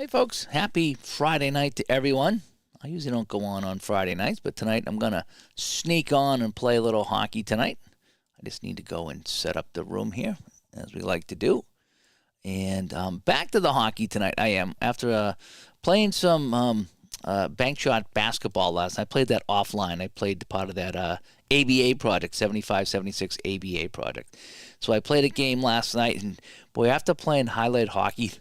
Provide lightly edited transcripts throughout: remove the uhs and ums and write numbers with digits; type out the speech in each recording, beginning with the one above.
Hey, folks. Happy Friday night to everyone. I usually don't go on Friday nights, but tonight I'm going to sneak on and play a little hockey tonight. I just need to go and set up the room here, as we like to do. And back to the hockey tonight. I am. After playing some bank shot basketball last night, I played that offline. I played part of that ABA project, 75-76 ABA project. So I played a game last night, and boy, after playing highlight hockey,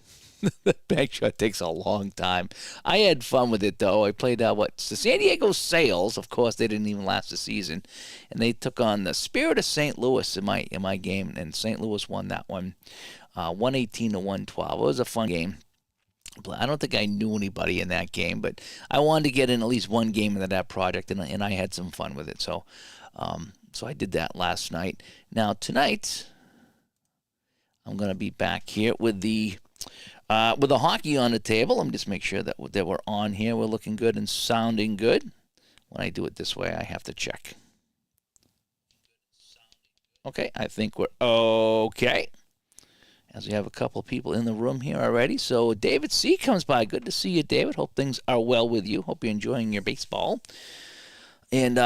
the bank shot takes a long time. I had fun with it, though. I played the San Diego Sails. Of course, they didn't even last the season, and they took on the Spirit of St. Louis in my game, and St. Louis won that one, 118-112. It was a fun game. I don't think I knew anybody in that game, but I wanted to get in at least one game into that project, and I had some fun with it. So I did that last night. Now tonight, I'm going to be back here with the hockey on the table. Let me just make sure that we're on here. We're looking good and sounding good. When I do it this way, I have to check. Okay, I think we're okay. As we have a couple people in the room here already. So David C. comes by. Good to see you, David. Hope things are well with you. Hope you're enjoying your baseball. And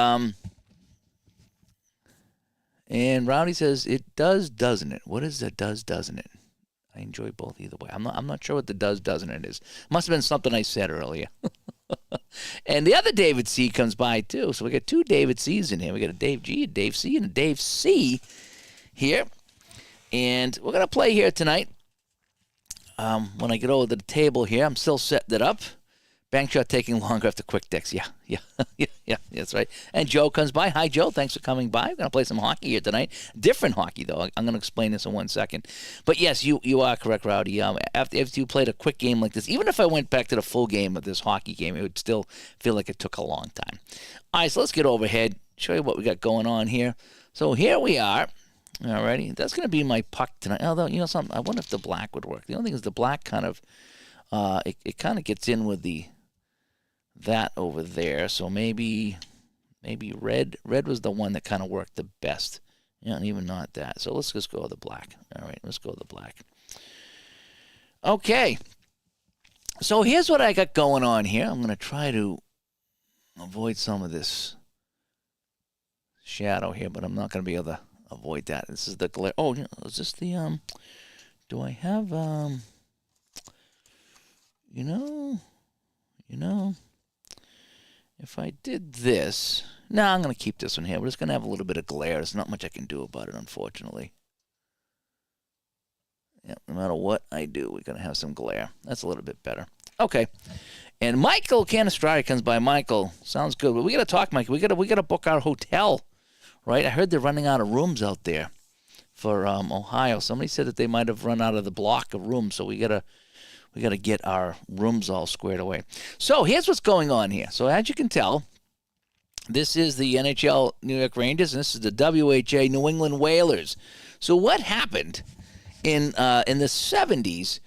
Rowdy says, it does, doesn't it? What is that does, doesn't it? I enjoy both either way. I'm not sure what the does, doesn't it is. Must have been something I said earlier. And the other David C. comes by, too. So we got two David C's in here. We got a Dave G, a Dave C, and a Dave C here. And we're going to play here tonight. When I get over to the table here, I'm still setting it up. Bank shot taking longer after quick decks. Yeah, that's right. And Joe comes by. Hi, Joe. Thanks for coming by. We're going to play some hockey here tonight. Different hockey, though. I'm going to explain this in 1 second. But, yes, you are correct, Rowdy. After you played a quick game like this, even if I went back to the full game of this hockey game, it would still feel like it took a long time. All right, so let's get overhead, show you what we got going on here. So here we are. Alrighty, that's going to be my puck tonight. Although, you know something, I wonder if the black would work. The only thing is the black kind of, it kind of gets in with that over there. So maybe red. Red was the one that kind of worked the best. Yeah, and even not that. So let's just go with the black. All right, let's go with the black. Okay. So here's what I got going on here. I'm going to try to avoid some of this shadow here, but I'm not going to be able to avoid that. This is the glare. Oh, is this the, do I have, you know, if I did this, no, I'm going to keep this one here. We're just going to have a little bit of glare. There's not much I can do about it, unfortunately. Yeah, no matter what I do, we're going to have some glare. That's a little bit better. Okay. And Michael Canistrati comes by. Michael, sounds good. But we got to talk, Michael. We got to book our hotel. Right, I heard they're running out of rooms out there for Ohio. Somebody said that they might have run out of the block of rooms, so we gotta get our rooms all squared away. So here's what's going on here. So as you can tell, this is the NHL New York Rangers, and this is the WHA New England Whalers. So what happened in the 70s?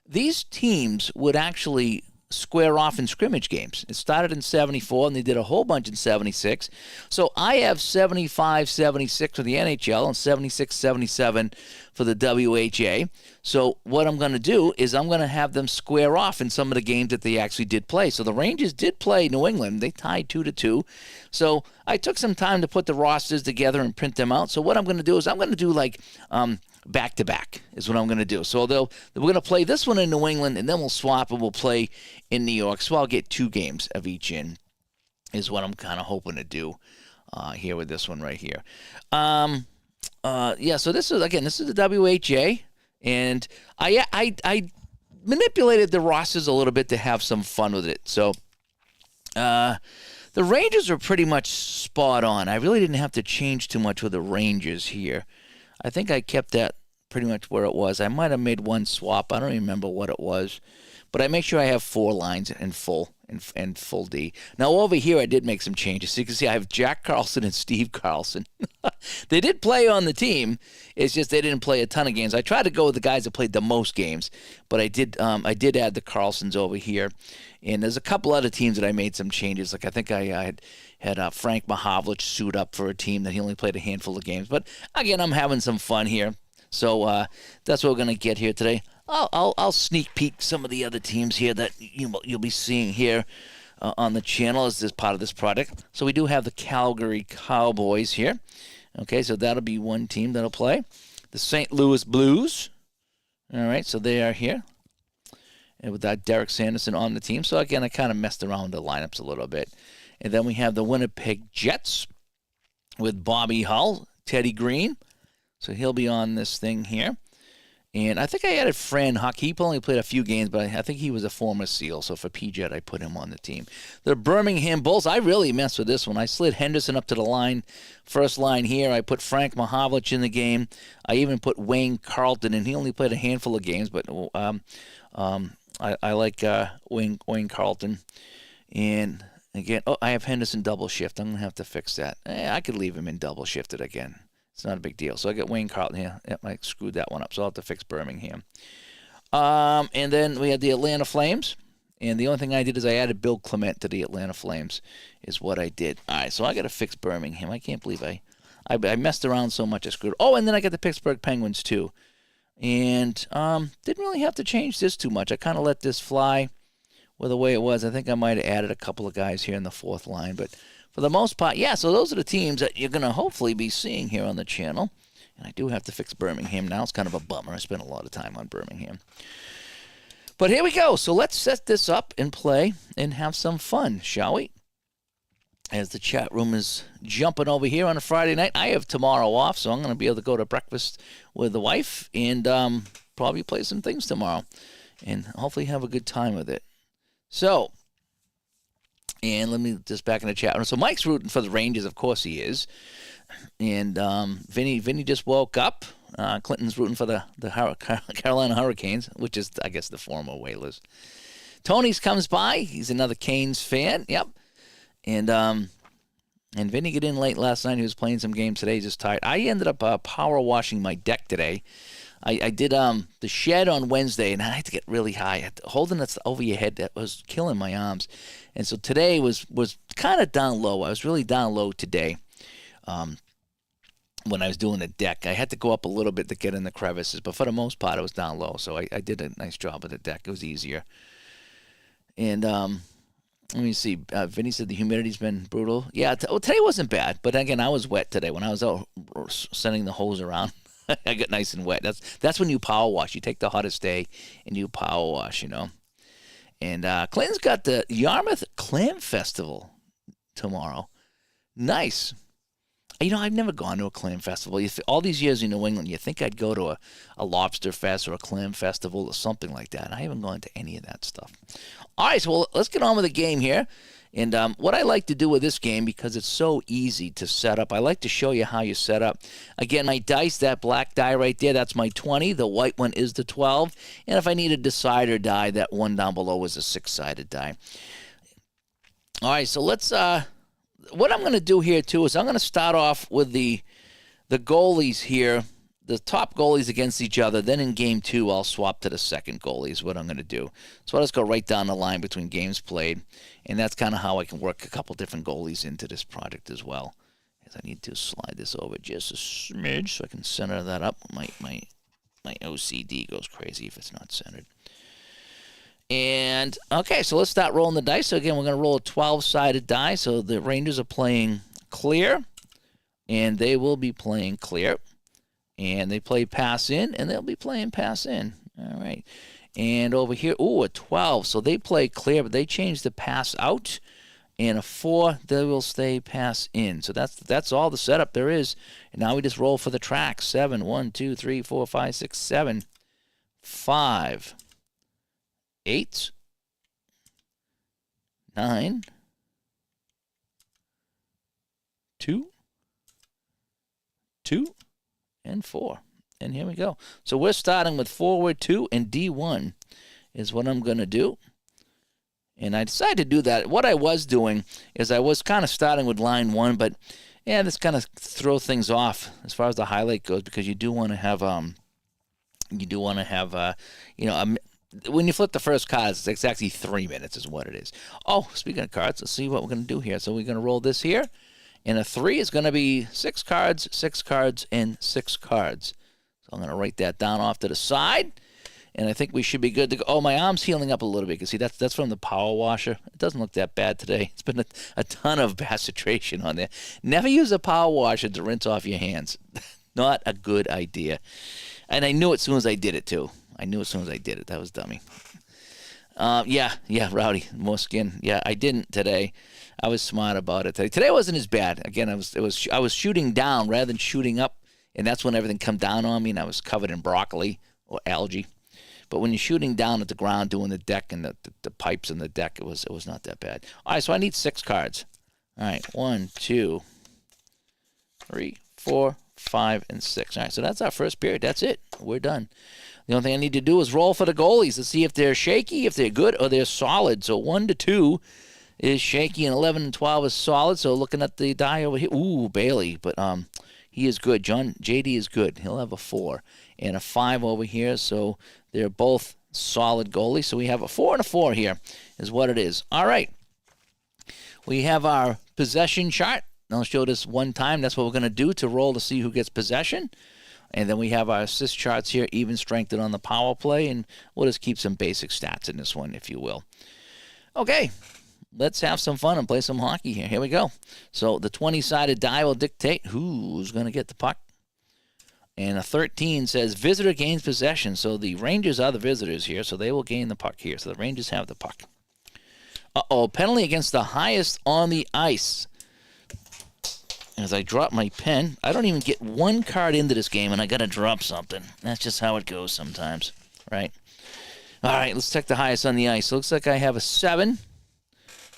These teams would actually square off in scrimmage games. It started in 74, and they did a whole bunch in 76. So I have 75-76 for the NHL and 76-77 for the WHA. So what I'm going to do is I'm going to have them square off in some of the games that they actually did play. So the Rangers did play New England. They tied 2-2. So I took some time to put the rosters together and print them out. So what I'm going to do is I'm going to do like back-to-back is what I'm going to do. So we're going to play this one in New England, and then we'll swap and we'll play in New York. So I'll get 2 games of each in is what I'm kind of hoping to do here with this one right here. So this is the WHA, and I manipulated the rosters a little bit to have some fun with it. So the Rangers are pretty much spot on. I really didn't have to change too much with the Rangers here. I think I kept that pretty much where it was. I might have made one swap. I don't even remember what it was. But I make sure I have 4 lines in full D. Now over here I did make some changes. So you can see I have Jack Carlson and Steve Carlson. They did play on the team. It's just they didn't play a ton of games. I tried to go with the guys that played the most games, but I did add the Carlsons over here. And there's a couple other teams that I made some changes. Like I think I had Frank Mahovlich suit up for a team that he only played a handful of games. But again, I'm having some fun here. So that's what we're going to get here today. I'll sneak peek some of the other teams here that you'll be seeing here on the channel as this part of this project. So we do have the Calgary Cowboys here. Okay, so that'll be one team that'll play. The St. Louis Blues. All right, so they are here. And with that, Derek Sanderson on the team. So again, I kind of messed around with the lineups a little bit. And then we have the Winnipeg Jets with Bobby Hull, Teddy Green. So he'll be on this thing here. And I think I added Fran Huck. He only played a few games, but I think he was a former SEAL. So for PJet, I put him on the team. The Birmingham Bulls, I really messed with this one. I slid Henderson up to the line, first line here. I put Frank Mahovlich in the game. I even put Wayne Carlton, and he only played a handful of games, but I like Wayne Carlton. And again, I have Henderson double shift. I'm going to have to fix that. I could leave him in double shifted again. It's not a big deal. So I got Wayne Carlton here. Yep, I screwed that one up, so I'll have to fix Birmingham. And then we had the Atlanta Flames. And the only thing I did is I added Bill Clement to the Atlanta Flames is what I did. All right, so I got to fix Birmingham. I can't believe I messed around so much I screwed. Oh, and then I got the Pittsburgh Penguins too. And didn't really have to change this too much. I kind of let this fly with the way it was. I think I might have added a couple of guys here in the fourth line, but for the most part, yeah, so those are the teams that you're going to hopefully be seeing here on the channel. And I do have to fix Birmingham now. It's kind of a bummer. I spent a lot of time on Birmingham. But here we go. So let's set this up and play and have some fun, shall we? As the chat room is jumping over here on a Friday night. I have tomorrow off, so I'm going to be able to go to breakfast with the wife and probably play some things tomorrow and hopefully have a good time with it. So, and let me just back in the chat room. So Mike's rooting for the Rangers, of course he is. And Vinny just woke up. Clinton's rooting for the Carolina Hurricanes, which is, I guess, the former Whalers. Tony's comes by. He's another Canes fan. Yep. And Vinny got in late last night. He was playing some games today. He's just tired. I ended up power washing my deck today. I did the shed on Wednesday, and I had to get really high. Holding it over your head, that was killing my arms. And so today was kind of down low. I was really down low today when I was doing the deck. I had to go up a little bit to get in the crevices, but for the most part, I was down low. So I did a nice job with the deck. It was easier. And let me see. Vinny said the humidity's been brutal. Yeah, today wasn't bad, but again, I was wet today when I was out sending the hose around. I got nice and wet. That's when you power wash. You take the hottest day and you power wash, And Clinton's got the Yarmouth Clam Festival tomorrow. Nice. I've never gone to a clam festival. All these years in New England, you think I'd go to a lobster fest or a clam festival or something like that. I haven't gone to any of that stuff. All right, so let's get on with the game here. And what I like to do with this game, because it's so easy to set up, I like to show you how you set up. Again, my dice, that black die right there, that's my 20. The white one is the 12. And if I need a decider die, that one down below is a 6-sided die. All right, so let's... what I'm going to do here, too, is I'm going to start off with the goalies here, the top goalies against each other. Then in Game 2, I'll swap to the second goalie is what I'm going to do. So I'll just go right down the line between games played. And that's kind of how I can work a couple different goalies into this project as well. As I need to slide this over just a smidge so I can center that up. My OCD goes crazy if it's not centered. And, okay, so let's start rolling the dice. So, again, we're going to roll a 12-sided die. So the Rangers are playing clear, and they will be playing clear. And they play pass in, and they'll be playing pass in. All right. And over here, a 12. So they play clear, but they change the pass out. And a 4, they will stay pass in. So that's all the setup there is. And now we just roll for the track. 7, 1, 2, 3, 4, 5, 6, 7, 5. 8, 9, 2, 2, and 4. And here we go. So we're starting with forward 2 and D1 is what I'm going to do. And I decided to do that. What I was doing is I was kind of starting with line 1, but yeah, this kind of throw things off as far as the highlight goes because you do want to have when you flip the first card, it's exactly 3 minutes is what it is. Oh, speaking of cards, let's see what we're going to do here. So we're going to roll this here. And a 3 is going to be 6 cards, 6 cards, and 6 cards. So I'm going to write that down off to the side. and I think we should be good to go. Oh, my arm's healing up a little bit. You can see that's from the power washer. It doesn't look that bad today. It's been a ton of bacitration on there. Never use a power washer to rinse off your hands. Not a good idea. And I knew it as soon as I did it, too. That was dummy. Yeah, Rowdy, more skin. Yeah, I didn't today. I was smart about it today. Today wasn't as bad. Again, I was shooting down rather than shooting up, and that's when everything come down on me, and I was covered in broccoli or algae. But when you're shooting down at the ground, doing the deck and the pipes in the deck, it was not that bad. All right, so I need 6 cards. All right, 1, 2, 3, 4, 5, and 6. All right, so that's our first period. That's it. We're done. The only thing I need to do is roll for the goalies to see if they're shaky, if they're good, or they're solid. So 1 to 2 is shaky, and 11 and 12 is solid. So looking at the die over here, ooh, Bailey, but he is good. JD is good. He'll have a 4 and a 5 over here. So they're both solid goalies. So we have a 4 and a 4 here is what it is. All right. We have our possession chart. I'll show this one time. That's what we're going to do to roll to see who gets possession. And then we have our assist charts here, even strengthened on the power play, and we'll just keep some basic stats in this one, if you will. Okay, let's have some fun and play some hockey here. Here we go. So the 20-sided die will dictate who's going to get the puck. And a 13 says visitor gains possession. So the Rangers are the visitors here, so they will gain the puck here. So the Rangers have the puck. Uh-oh, penalty against the highest on the ice. As I drop my pen, I don't even get one card into this game, and I got to drop something. That's just how it goes sometimes, right? All right, let's check the highest on the ice. Looks like I have a 7,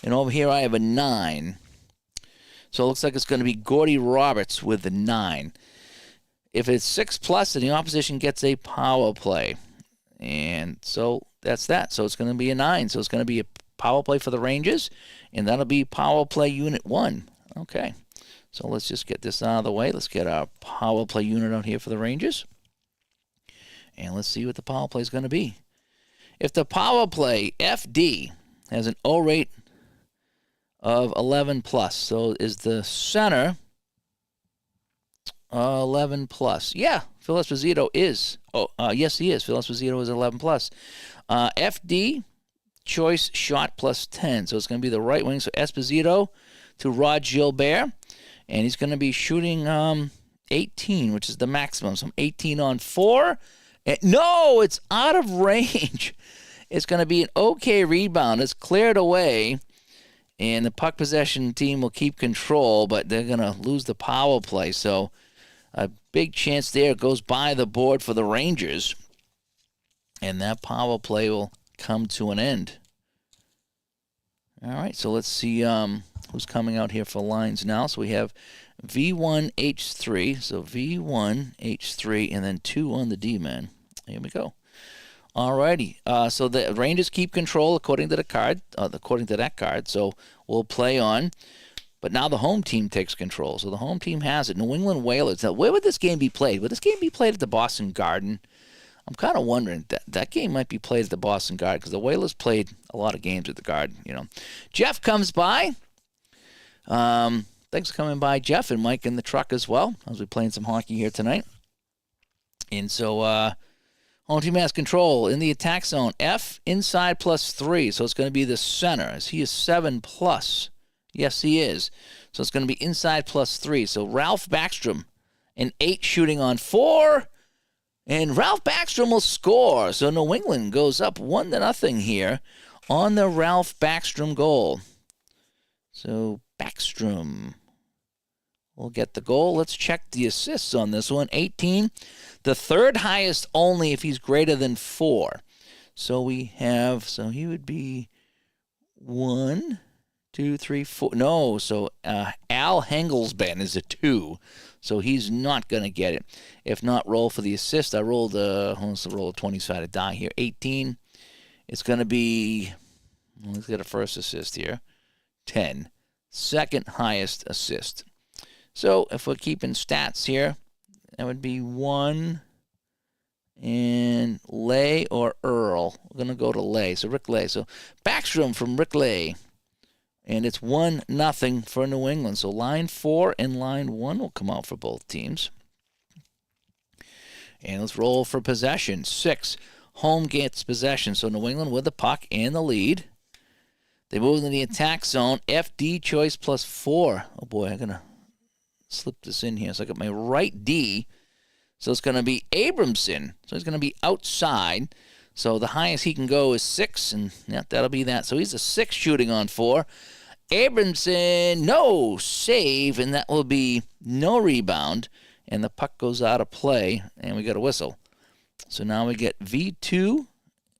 and over here I have a 9. So it looks like it's going to be Gordy Roberts with the 9. If it's 6+, then the opposition gets a power play. And so that's that. So it's going to be a 9. So it's going to be a power play for the Rangers, and that'll be power play unit 1. Okay. So let's just get this out of the way. Let's get our power play unit out here for the Rangers. And let's see what the power play is going to be. If the power play, FD, has an O rate of 11+, so is the center 11+. Yeah, Phil Esposito is. Yes, he is. Phil Esposito is 11+. FD, choice shot +10. So it's going to be the right wing. So Esposito to Rod Gilbert. And he's going to be shooting 18, which is the maximum. So 18 on 4. No, it's out of range. It's going to be an okay rebound. It's cleared away. And the puck possession team will keep control, but they're going to lose the power play. So a big chance there. It goes by the board for the Rangers. And that power play will come to an end. All right, so let's see who's coming out here for lines now. So we have V1H3. So V1H3 and then 2 on the D-man. Here we go. All righty. So the Rangers keep control according to the card, according to that card. So we'll play on. But now the home team takes control. So the home team has it. New England Whalers. Now, where would this game be played? Would this game be played at the Boston Garden? I'm kind of wondering. That game might be played at the Boston Garden because the Whalers played a lot of games at the Garden, you know. Jeff comes by. Thanks for coming by, Jeff, and Mike in the truck as well, as we're playing some hockey here tonight. And so home team has control in the attack zone. F inside +3, so it's going to be the center, as he is 7+. Yes, he is. So it's going to be inside +3. So Ralph Backstrom, an 8 shooting on 4. And Ralph Backstrom will score. So New England goes up 1-0 here on the Ralph Backstrom goal. So Backstrom will get the goal. Let's check the assists on this one. 18. The third highest only if he's greater than 4. So we have, so he would be 1, 2, 3, 4. No, so Al Hengelsben is a 2. So he's not going to get it. If not, roll for the assist. I rolled let's roll a 20-sided die here. 18. It's going to be, let's get a first assist here. 10. Second highest assist. So if we're keeping stats here, that would be 1 and Lay or Earl. We're going to go to Lay. So Rick Lay. So Backstrom from Rick Lay. And it's 1-0 for New England. So line 4 and line 1 will come out for both teams. And let's roll for possession. 6 home gets possession. So New England with the puck and the lead. They move into the attack zone. FD choice +4. Oh, boy, I'm going to slip this in here. So I got my right D. So it's going to be Abramson. So he's going to be outside. So the highest he can go is 6, and yeah, that'll be that. So he's a 6 shooting on 4. Abramson, no save, and that will be no rebound. And the puck goes out of play, and we got a whistle. So now we get V2,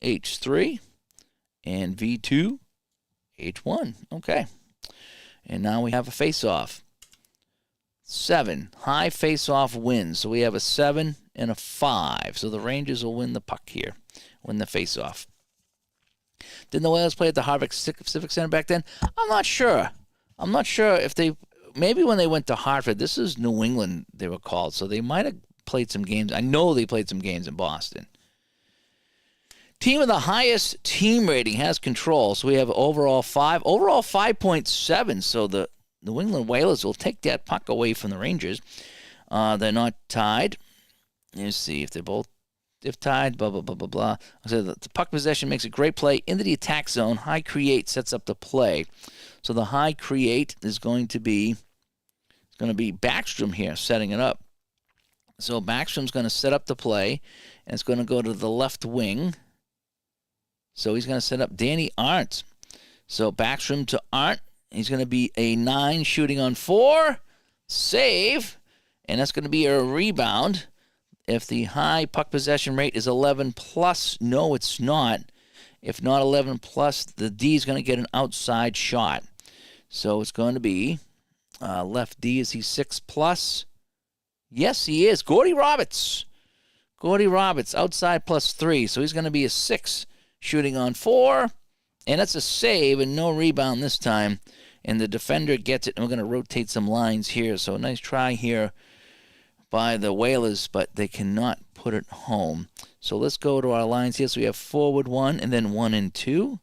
H3, and V2, H1. Okay. And now we have a face-off. 7. High face-off wins. So we have a 7 and a 5. So the Rangers will win the puck here, win the face-off. Didn't the Whalers play at the Harvick Civic Center back then? I'm not sure. I'm not sure if they, maybe when they went to Hartford, this is New England they were called, so they might have played some games. I know they played some games in Boston. Team with the highest team rating has control, so we have overall 5. Overall 5.7, so the New England Whalers will take that puck away from the Rangers. They're not tied. Let's see if they're both, if tied, blah, blah, blah, blah, blah. So the puck possession makes a great play into the attack zone. High create sets up the play. So the high create is going to be Backstrom here setting it up. So Backstrom's going to set up the play, and it's going to go to the left wing. So he's going to set up Danny Arndt. So Backstrom to Arndt. He's going to be a 9 shooting on 4. Save. And that's going to be a rebound. If the high puck possession rate is 11 plus, no, it's not. If not 11 plus, the D is going to get an outside shot. So it's going to be left D. Is he 6 plus? Yes, he is. Gordy Roberts. Gordy Roberts, outside +3. So he's going to be a 6 shooting on 4. And that's a save and no rebound this time. And the defender gets it. And we're going to rotate some lines here. So a nice try here by the Whalers, but they cannot put it home. So let's go to our lines here. So we have forward 1 and then 1 and 2.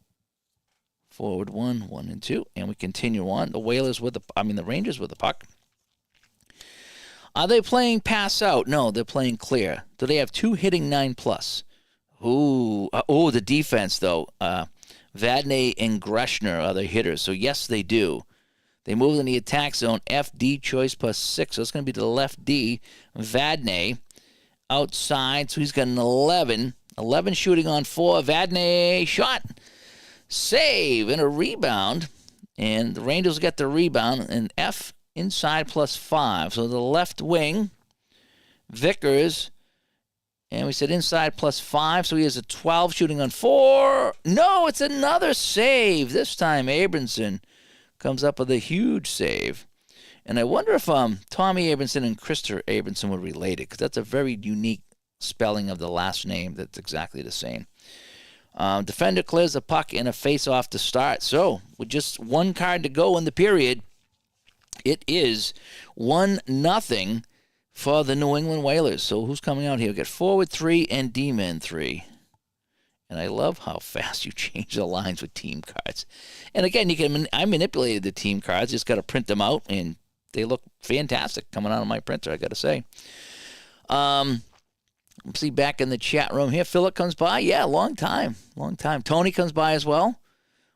Forward 1, 1 and 2. And we continue on. The Rangers with the puck. Are they playing pass out? No, they're playing clear. Do they have 2 hitting 9 plus? The defense, though. Vadnais and Greshner are the hitters. So, yes, they do. They move in the attack zone. FD choice +6. So, it's going to be to the left D. Vadnais outside. So, he's got an 11. 11 shooting on 4. Vadnais shot. Save and a rebound. And the Rangers get the rebound. And F inside +5. So, the left wing, Vickers. And we said inside +5, so he has a 12 shooting on 4. No, it's another save. This time Abramson comes up with a huge save. And I wonder if Tommy Abramson and Krister Abramson were related, because that's a very unique spelling of the last name that's exactly the same. Defender clears the puck in a face-off to start. So with just 1 card to go in the period, it is 1-0. For the New England Whalers. So who's coming out here? We got forward 3 and D-man 3. And I love how fast you change the lines with team cards. And again, I manipulated the team cards. Just got to print them out, and they look fantastic coming out of my printer, I got to say. Let's see, back in the chat room here. Philip comes by. Yeah, long time. Tony comes by as well.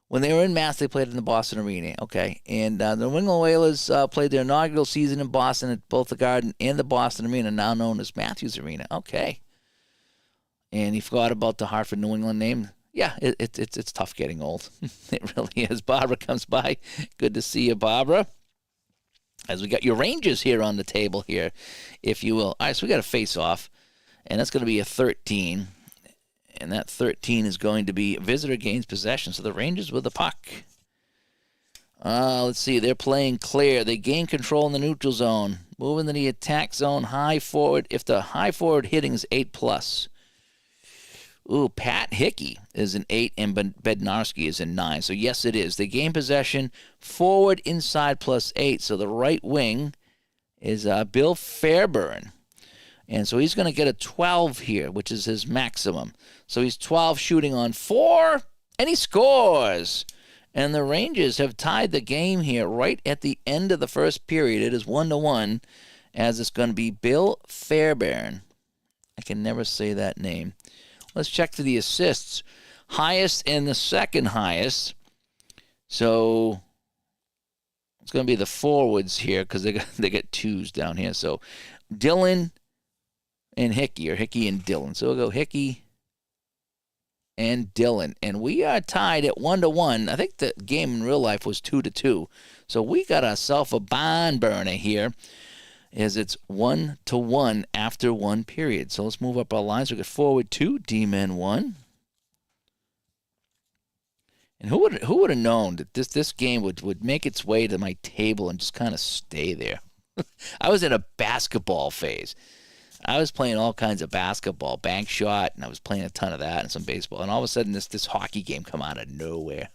When they were in Mass, they played in the Boston Arena. Okay. And the New England Whalers played their inaugural season in Boston at both the Garden and the Boston Arena, now known as Matthews Arena. Okay. And he forgot about the Hartford New England name. Yeah, it's tough getting old. It really is. Barbara comes by. Good to see you, Barbara. As we got your Rangers here on the table here, if you will. All right, so we got a face-off, and that's going to be a 13. And that 13 is going to be visitor gains possession. So the Rangers with the puck. Let's see. They're playing clear. They gain control in the neutral zone. Moving to the attack zone. High forward. If the high forward hitting is 8 plus. Ooh, Pat Hickey is an 8 and Bednarski is a 9. So yes, it is. They gain possession. Forward inside +8. So the right wing is Bill Fairburn. And so he's going to get a 12 here, which is his maximum. So he's 12 shooting on 4, and he scores. And the Rangers have tied the game here right at the end of the first period. It is 1-1, as it's going to be Bill Fairbairn. I can never say that name. Let's check to the assists. Highest and the second highest. So it's going to be the forwards here because they got twos down here. So Dylan and Hickey, or Hickey and Dylan. So we'll go Hickey and Dylan. And we are tied at 1-1. I think the game in real life was 2-2. So we got ourselves a barn burner here, as it's 1-1 after one period. So let's move up our lines. We got forward 2, D-men 1. And who would have known that this game would make its way to my table and just kind of stay there? I was in a basketball phase. I was playing all kinds of basketball, bank shot, and I was playing a ton of that and some baseball. And all of a sudden, this hockey game come out of nowhere.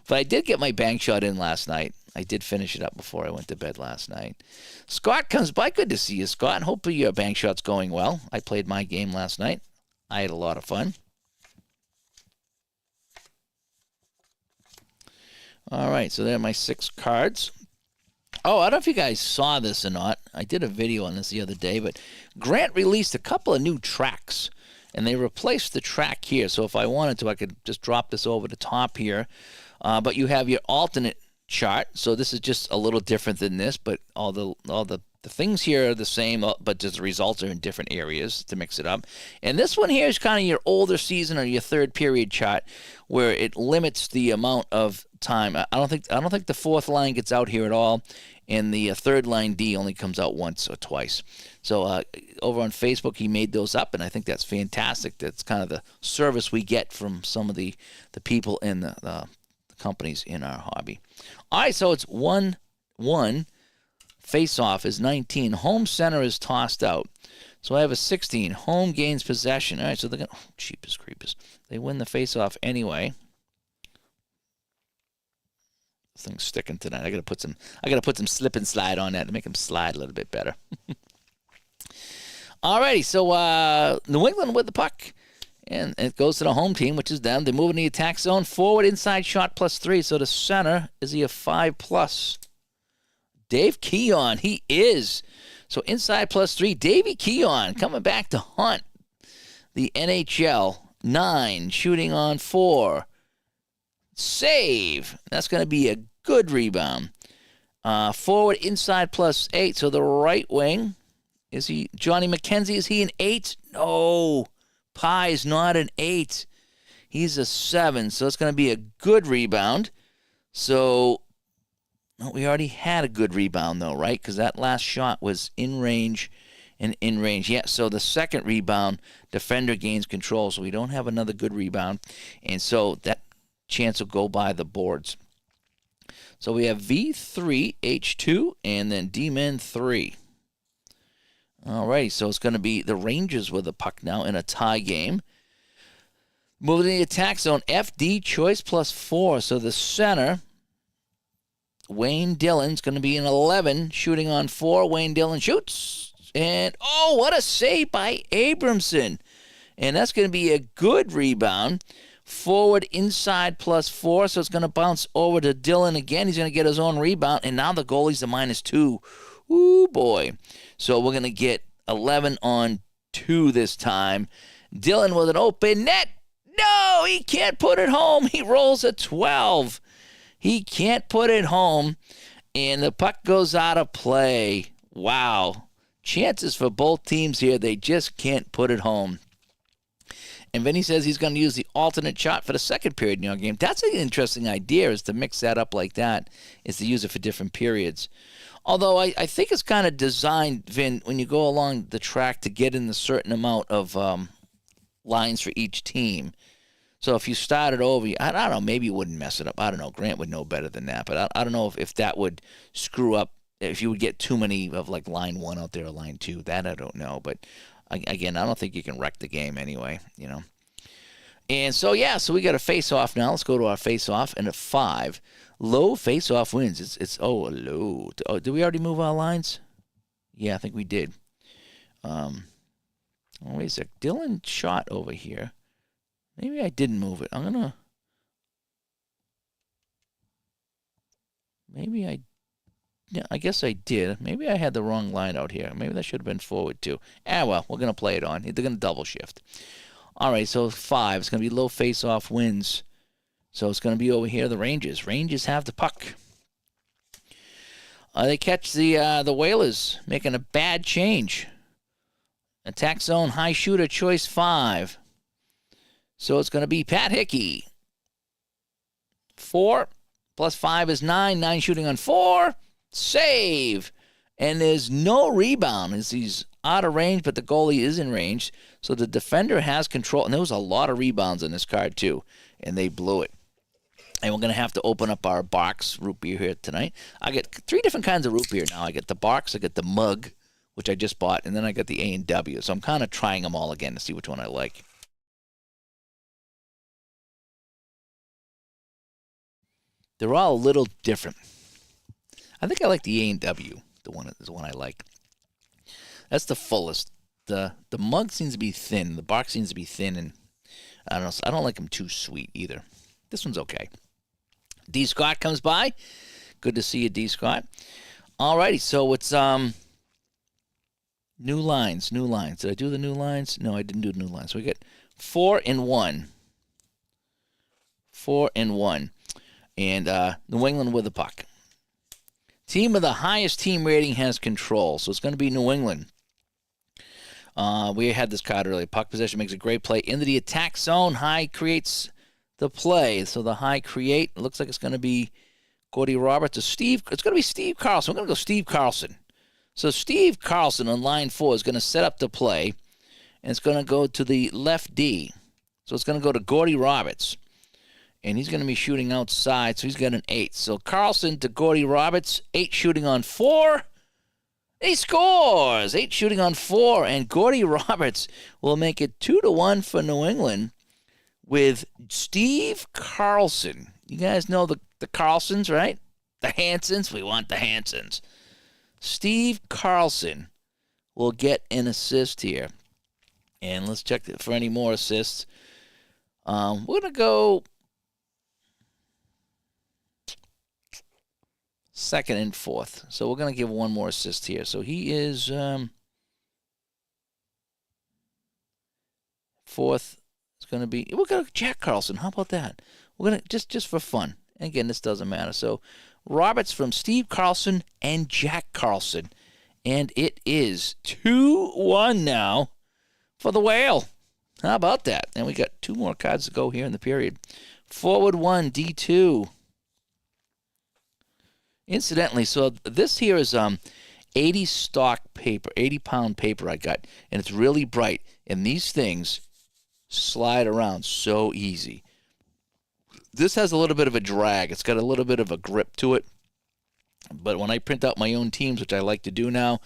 But I did get my bank shot in last night. I did finish it up before I went to bed last night. Scott comes by. Good to see you, Scott. And hopefully your bank shot's going well. I played my game last night. I had a lot of fun. All right, so there are my 6 cards. Oh, I don't know if you guys saw this or not. I did a video on this the other day, but Grant released a couple of new tracks, and they replaced the track here. So if I wanted to, I could just drop this over the top here. But you have your alternate chart. So this is just a little different than this, but all the things here are the same, but just the results are in different areas to mix it up. And this one here is kind of your older season or your third period chart, where it limits the amount of time. I don't think the fourth line gets out here at all, and the third line D only comes out once or twice. So over on Facebook, he made those up, and I think that's fantastic. That's kind of the service we get from some of the people in the companies in our hobby. All right, so it's 1-1. Face-off is 19. Home center is tossed out. So I have a 16. Home gains possession. All right, so they're going to... Oh, cheapest creepers. They win the face-off anyway. This thing's sticking tonight. I got to put some slip and slide on that to make them slide a little bit better. All righty, so New England with the puck. And it goes to the home team, which is them. They move in the attack zone. Forward inside shot +3. So the center is he a 5+. Dave Keon, he is. So inside +3, Davey Keon coming back to haunt the NHL. 9, shooting on 4. Save. That's going to be a good rebound. Forward inside +8. So the right wing, is he Johnny McKenzie? Is he an 8? No. Pye is not an 8. He's a 7. So it's going to be a good rebound. So... well, we already had a good rebound, though, right? Because that last shot was in range and in range. Yeah, so the second rebound, defender gains control, so we don't have another good rebound. And so that chance will go by the boards. So we have V3, H2, and then D-men 3. All right, so it's going to be the Rangers with the puck now in a tie game. Moving to the attack zone, FD choice +4. So the center... Wayne Dillon's going to be an 11, shooting on 4. Wayne Dillon shoots. And, oh, what a save by Abramson. And that's going to be a good rebound. Forward inside +4, so it's going to bounce over to Dillon again. He's going to get his own rebound. And now the goalie's a -2. Ooh, boy. So we're going to get 11 on 2 this time. Dillon with an open net. No, he can't put it home. He rolls a 12. He can't put it home, and the puck goes out of play. Wow. Chances for both teams here, they just can't put it home. And Vinny says he's going to use the alternate shot for the second period in your game. That's an interesting idea, is to mix that up like that, is to use it for different periods. Although I think it's kind of designed, Vin, when you go along the track to get in a certain amount of lines for each team. So if you started over, I don't know, maybe you wouldn't mess it up. I don't know. Grant would know better than that. But I don't know if that would screw up, if you would get too many of like line 1 out there or line 2. That I don't know. But again, I don't think you can wreck the game anyway, you know. And so, yeah, so we got a face-off now. Let's go to our face-off and a 5. Low face-off wins. It's low. Oh, did we already move our lines? Yeah, I think we did. Wait a sec. Dylan shot over here. Maybe I didn't move it. I guess I did. Maybe I had the wrong line out here. Maybe that should have been forward too. Well, we're going to play it on. They're going to double shift. All right, so 5. It's going to be low face-off wins. So it's going to be over here, the Rangers. Rangers have the puck. They catch the Whalers making a bad change. Attack zone, high shooter, choice 5. So it's going to be Pat Hickey. 4 plus 5 is 9. 9 shooting on 4. Save. And there's no rebound as he's out of range, but the goalie is in range. So the defender has control. And there was a lot of rebounds in this card, too. And they blew it. And we're going to have to open up our box root beer here tonight. I get 3 different kinds of root beer now. I get the box, I get the mug, which I just bought, and then I got the A&W. So I'm kind of trying them all again to see which one I like. They're all a little different. I think I like the A&W. The one is the one I like. That's the fullest. The mug seems to be thin. The box seems to be thin, and I don't know. I don't like them too sweet either. This one's okay. D. Scott comes by. Good to see you, D. Scott. Alrighty, so it's new lines. Did I do the new lines? No, I didn't do the new lines. So we get 4 and 1. 4 and 1. And New England with the puck. Team with the highest team rating has control. So it's going to be New England. We had this card earlier. Puck possession makes a great play into the attack zone. High creates the play. So the high create. It looks like it's going to be Gordy Roberts or Steve. It's going to be Steve Carlson. We're going to go Steve Carlson. So Steve Carlson on line 4 is going to set up the play. And it's going to go to the left D. So it's going to go to Gordy Roberts. And he's going to be shooting outside, so he's got an 8. So Carlson to Gordy Roberts, 8 shooting on 4. He scores! 8 shooting on 4, and Gordy Roberts will make it 2-1 for New England with Steve Carlson. You guys know the Carlsons, right? The Hansons. We want the Hansons. Steve Carlson will get an assist here. And let's check for any more assists. We're going to go second and fourth. So we're going to give one more assist here. So he is fourth. It's going to be, we're going to Jack Carlson. How about that? We're going to, just for fun. Again, this doesn't matter. So Roberts from Steve Carlson and Jack Carlson. And it is 2-1 now for the Whale. How about that? And we got 2 more cards to go here in the period. Forward 1, D2. Incidentally, so this here is 80 stock paper, 80-pound paper I got, and it's really bright. And these things slide around so easy. This has a little bit of a drag. It's got a little bit of a grip to it. But when I print out my own teams, which I like to do now,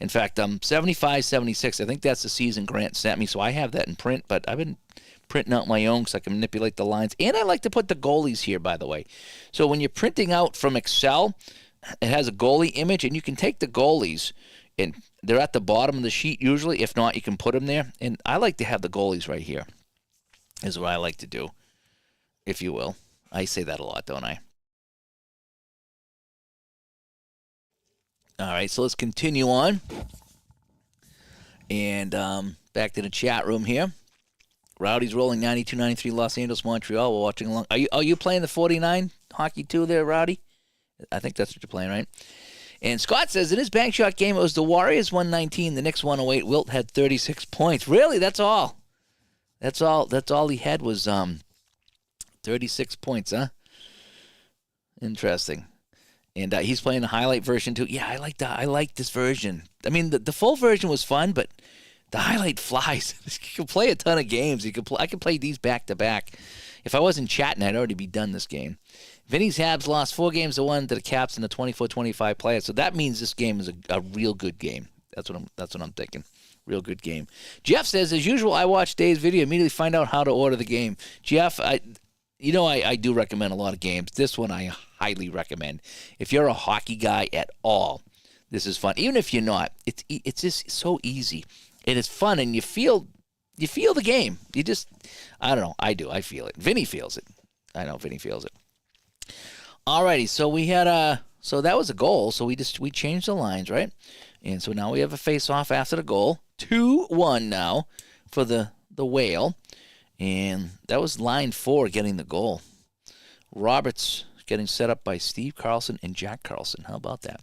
in fact, 75, 76, I think that's the season Grant sent me, so I have that in print, but I've been printing out my own so I can manipulate the lines. And I like to put the goalies here, by the way. So when you're printing out from Excel, it has a goalie image, and you can take the goalies, and they're at the bottom of the sheet usually. If not, you can put them there. And I like to have the goalies right here, is what I like to do, if you will. I say that a lot, don't I? All right, so let's continue on. And back to the chat room here. Rowdy's rolling 92-93 Los Angeles, Montreal. We're watching along. Are you playing the 49 hockey too there, Rowdy? I think that's what you're playing, right? And Scott says, in his bank shot game, it was the Warriors 119, the Knicks 108. Wilt had 36 points. Really? That's all? That's all he had was 36 points, huh? Interesting. And he's playing the highlight version too. Yeah, I like this version. I mean, the full version was fun, but the highlight flies. You can play a ton of games. I could play these back to back. If I wasn't chatting, I'd already be done this game. Vinny's Habs lost 4-1 to the Caps in the 24-25 playoffs. So that means this game is a real good game. That's what I'm thinking. Real good game. Jeff says, as usual, I watch Dave's video, immediately find out how to order the game. Jeff, I do recommend a lot of games. This one I highly recommend. If you're a hockey guy at all, this is fun. Even if you're not, it's just so easy. And it's fun, and you feel the game. You just, I don't know. I do. I feel it. Vinny feels it. I know Vinny feels it. Alrighty, so we had so that was a goal. So we changed the lines, right? And so now we have a face-off after the goal. 2-1 now for the Whale. And that was line 4 getting the goal. Roberts getting set up by Steve Carlson and Jack Carlson. How about that?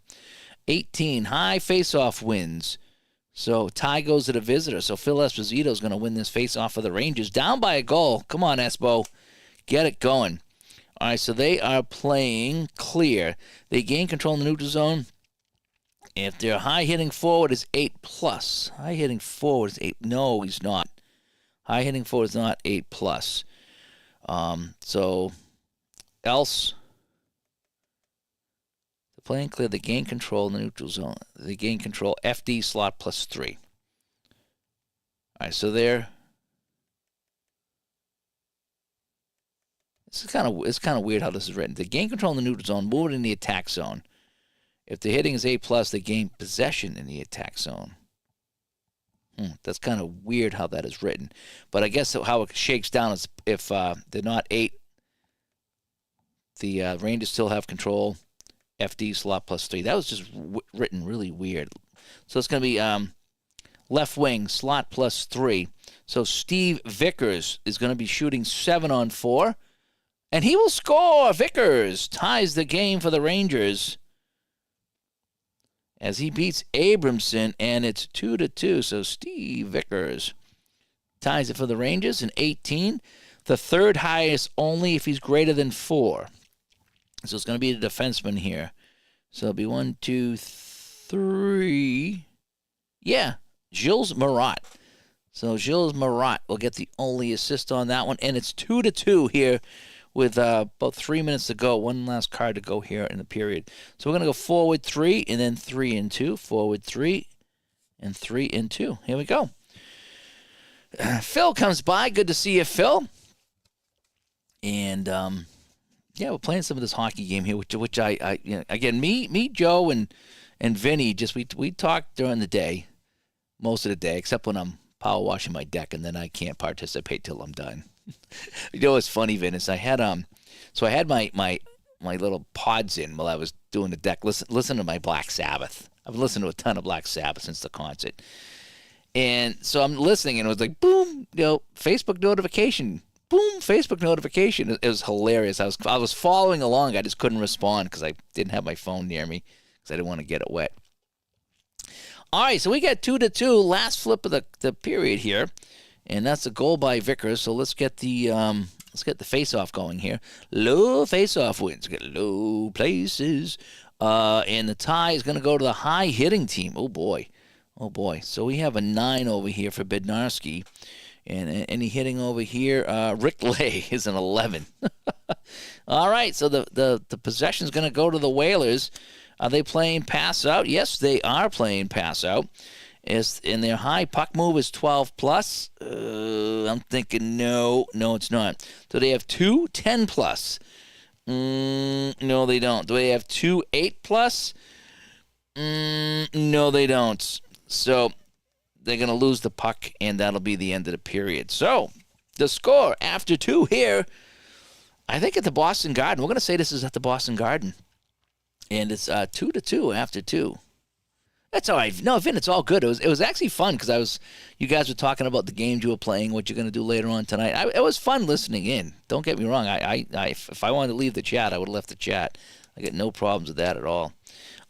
18, high face-off wins. So tie goes to the visitor. So Phil Esposito is going to win this face-off for the Rangers. Down by a goal. Come on, Espo. Get it going. All right, so they are playing clear. They gain control in the neutral zone. If their high-hitting forward is 8+. High-hitting forward is 8. No, he's not. High-hitting forward is not 8+. So else... Playing clear, they gain control in the neutral zone. They gain control FD slot +3. All right, so there. It's kind of weird how this is written. They gain control in the neutral zone, move it in the attack zone. If the hitting is A+, they gain possession in the attack zone. That's kind of weird how that is written. But I guess how it shakes down is if they're not 8, the Rangers still have control. FD slot +3. That was just written really weird. So it's going to be left wing slot +3. So Steve Vickers is going to be shooting 7-on-4. And he will score. Vickers ties the game for the Rangers as he beats Abramson, and it's 2-2. So Steve Vickers ties it for the Rangers in 18. The third highest only if he's greater than 4. So it's going to be the defenseman here. So it'll be 1, 2, 3. Yeah, Gilles Marat. So Gilles Marat will get the only assist on that one. And it's 2-2 here with about 3 minutes to go. One last card to go here in the period. So we're going to go forward 3 and then 3 and 2. Forward 3 and 3 and 2. Here we go. Phil comes by. Good to see you, Phil. And... yeah, we're playing some of this hockey game here, which I again, me, Joe, and Vinny, just we talk during the day, most of the day, except when I'm power washing my deck, and then I can't participate till I'm done. You know what's funny, Vin, is I had my little pods in while I was doing the deck. Listen to my Black Sabbath. I've listened to a ton of Black Sabbath since the concert, and so I'm listening, and it was like boom, Facebook notification. Boom, Facebook notification. It was hilarious. I was following along. I just couldn't respond because I didn't have my phone near me because I didn't want to get it wet. All right, so we got 2-2. Last flip of the period here, and that's a goal by Vickers. So let's get the face-off going here. Low face-off wins. Get low places, and the tie is going to go to the high-hitting team. Oh boy. So we have a 9 over here for Bednarski. And any hitting over here, Rick Lay is an 11. All right, so the possession is going to go to the Whalers. Are they playing pass out? Yes, they are playing pass out. In their high puck move is 12+. I'm thinking no, it's not. Do they have 2 10+? No, they don't. Do they have 2 8+? No, they don't. So they're going to lose the puck, and that'll be the end of the period. So the score after 2 here, I think at the Boston Garden. We're going to say this is at the Boston Garden. And it's 2-2 after 2. That's all right. No, Vin, it's all good. It was actually fun because you guys were talking about the games you were playing, what you're going to do later on tonight. It was fun listening in. Don't get me wrong. If I wanted to leave the chat, I would have left the chat. I got no problems with that at all.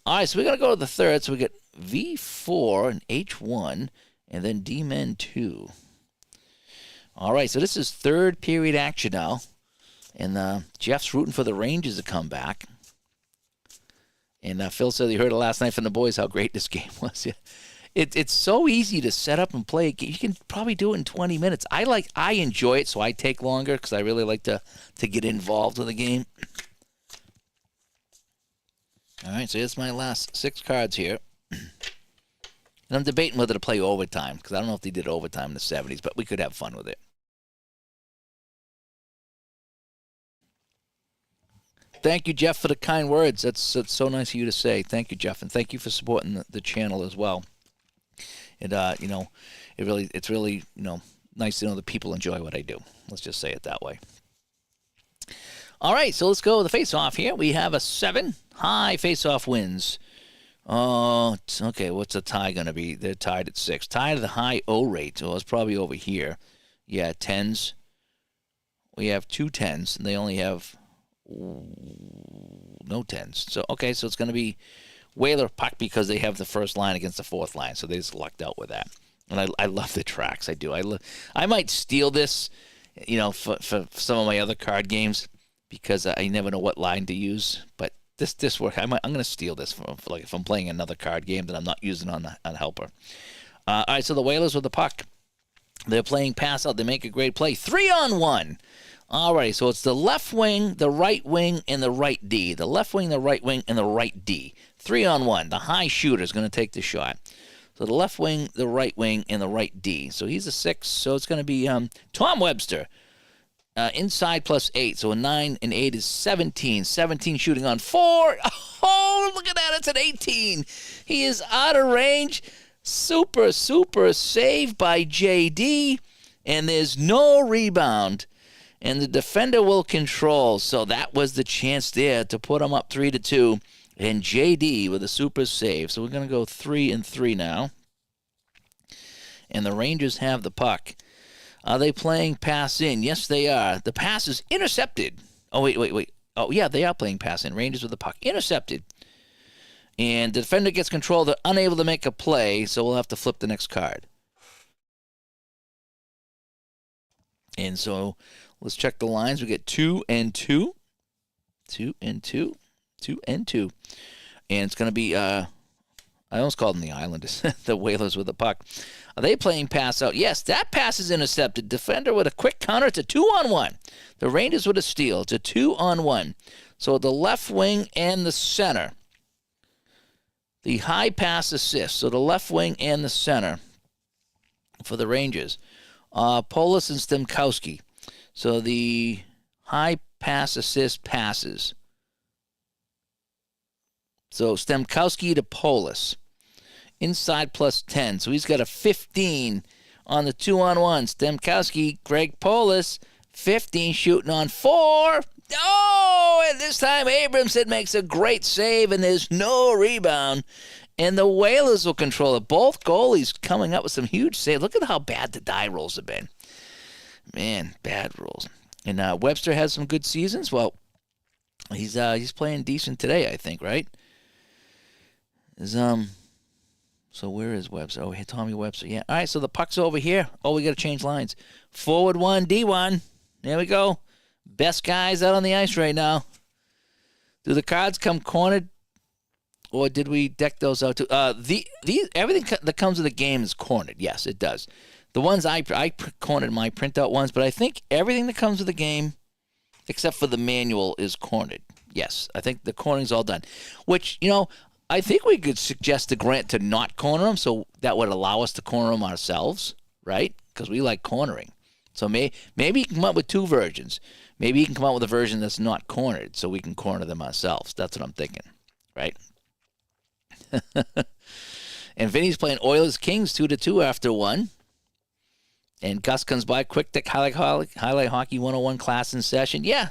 All right, so we're going to go to the third. So we get V4 and H1, and then D-Men 2. All right, so this is third period action now. And Jeff's rooting for the Rangers to come back. And Phil said he heard it last night from the boys how great this game was. It's so easy to set up and play a game. You can probably do it in 20 minutes. I enjoy it, so I take longer because I really like to get involved with the game. All right, so here's my last 6 cards here. And I'm debating whether to play overtime because I don't know if they did overtime in the 70s, but we could have fun with it. Thank you, Jeff, for the kind words. That's so nice of you to say. Thank you, Jeff, and thank you for supporting the channel as well. And it's really nice to know that people enjoy what I do. Let's just say it that way. All right, so let's go with the face-off here. We have a 7 high face-off wins. Oh, okay. What's the tie going to be? They're tied at 6. Tied to the high O rate. So it's probably over here. Yeah, 10s. We have 2 10s, and they only have no 10s. So, okay, so it's going to be Whaler puck because they have the first line against the fourth line, so they just lucked out with that. And I love the tracks. I do. I might steal this, for some of my other card games because I never know what line to use. But this work. I'm going to steal this for like if I'm playing another card game that I'm not using on helper. All right, so the Whalers with the puck. They're playing pass out. They make a great play. 3-on-1. All right, so it's the left wing, the right wing, and the right D. The left wing, the right wing, and the right D. 3-on-1. The high shooter is going to take the shot. So the left wing, the right wing, and the right D. So he's a 6. So it's going to be Tom Webster. Inside +8. So a 9 and 8 is 17. 17 shooting on 4. Oh, look at that. It's an 18. He is out of range. Super save by JD. And there's no rebound. And the defender will control. So that was the chance there to put him up 3-2. And JD with a super save. So we're going to go 3-3 now. And the Rangers have the puck. Are they playing pass in? Yes, they are. The pass is intercepted. Oh, wait. Oh, yeah, they are playing pass in. Rangers with the puck. Intercepted. And the defender gets control. They're unable to make a play, so we'll have to flip the next card. And so let's check the lines. We get 2 and 2. 2 and 2. 2 and 2. And it's going to be, I almost called them the Islanders, the Whalers with the puck. Are they playing pass out? Yes, that pass is intercepted. Defender with a quick counter to 2-on-1. The Rangers with a steal to 2-on-1. So the left wing and the center. The high pass assist. So the left wing and the center for the Rangers. Polis and Stemkowski. So the high pass assist passes. So Stemkowski to Polis. Inside +10. So he's got a 15 on the 2-on-1. Stemkowski, Greg Polis, 15 shooting on 4. Oh, and this time Abramson makes a great save, and there's no rebound. And the Whalers will control it. Both goalies coming up with some huge saves. Look at how bad the die rolls have been. Man, bad rolls. And Webster has some good seasons. Well, he's playing decent today, I think, right? So where is Webster? Oh, hey, Tommy Webster. Yeah. All right, so the puck's over here. Oh, we got to change lines. Forward 1, D1. There we go. Best guys out on the ice right now. Do the cards come cornered, or did we deck those out too? Everything that comes with the game is cornered. Yes, it does. The ones I cornered my printout ones, but I think everything that comes with the game, except for the manual, is cornered. Yes, I think the cornering's all done. Which, I think we could suggest to Grant to not corner them, so that would allow us to corner them ourselves, right? Because we like cornering. So maybe he can come up with 2 versions. Maybe he can come up with a version that's not cornered, so we can corner them ourselves. That's what I'm thinking, right? And Vinny's playing Oilers Kings 2-2 after 1. And Gus comes by, quick tick, Highlight Hockey 101 class in session. Yeah.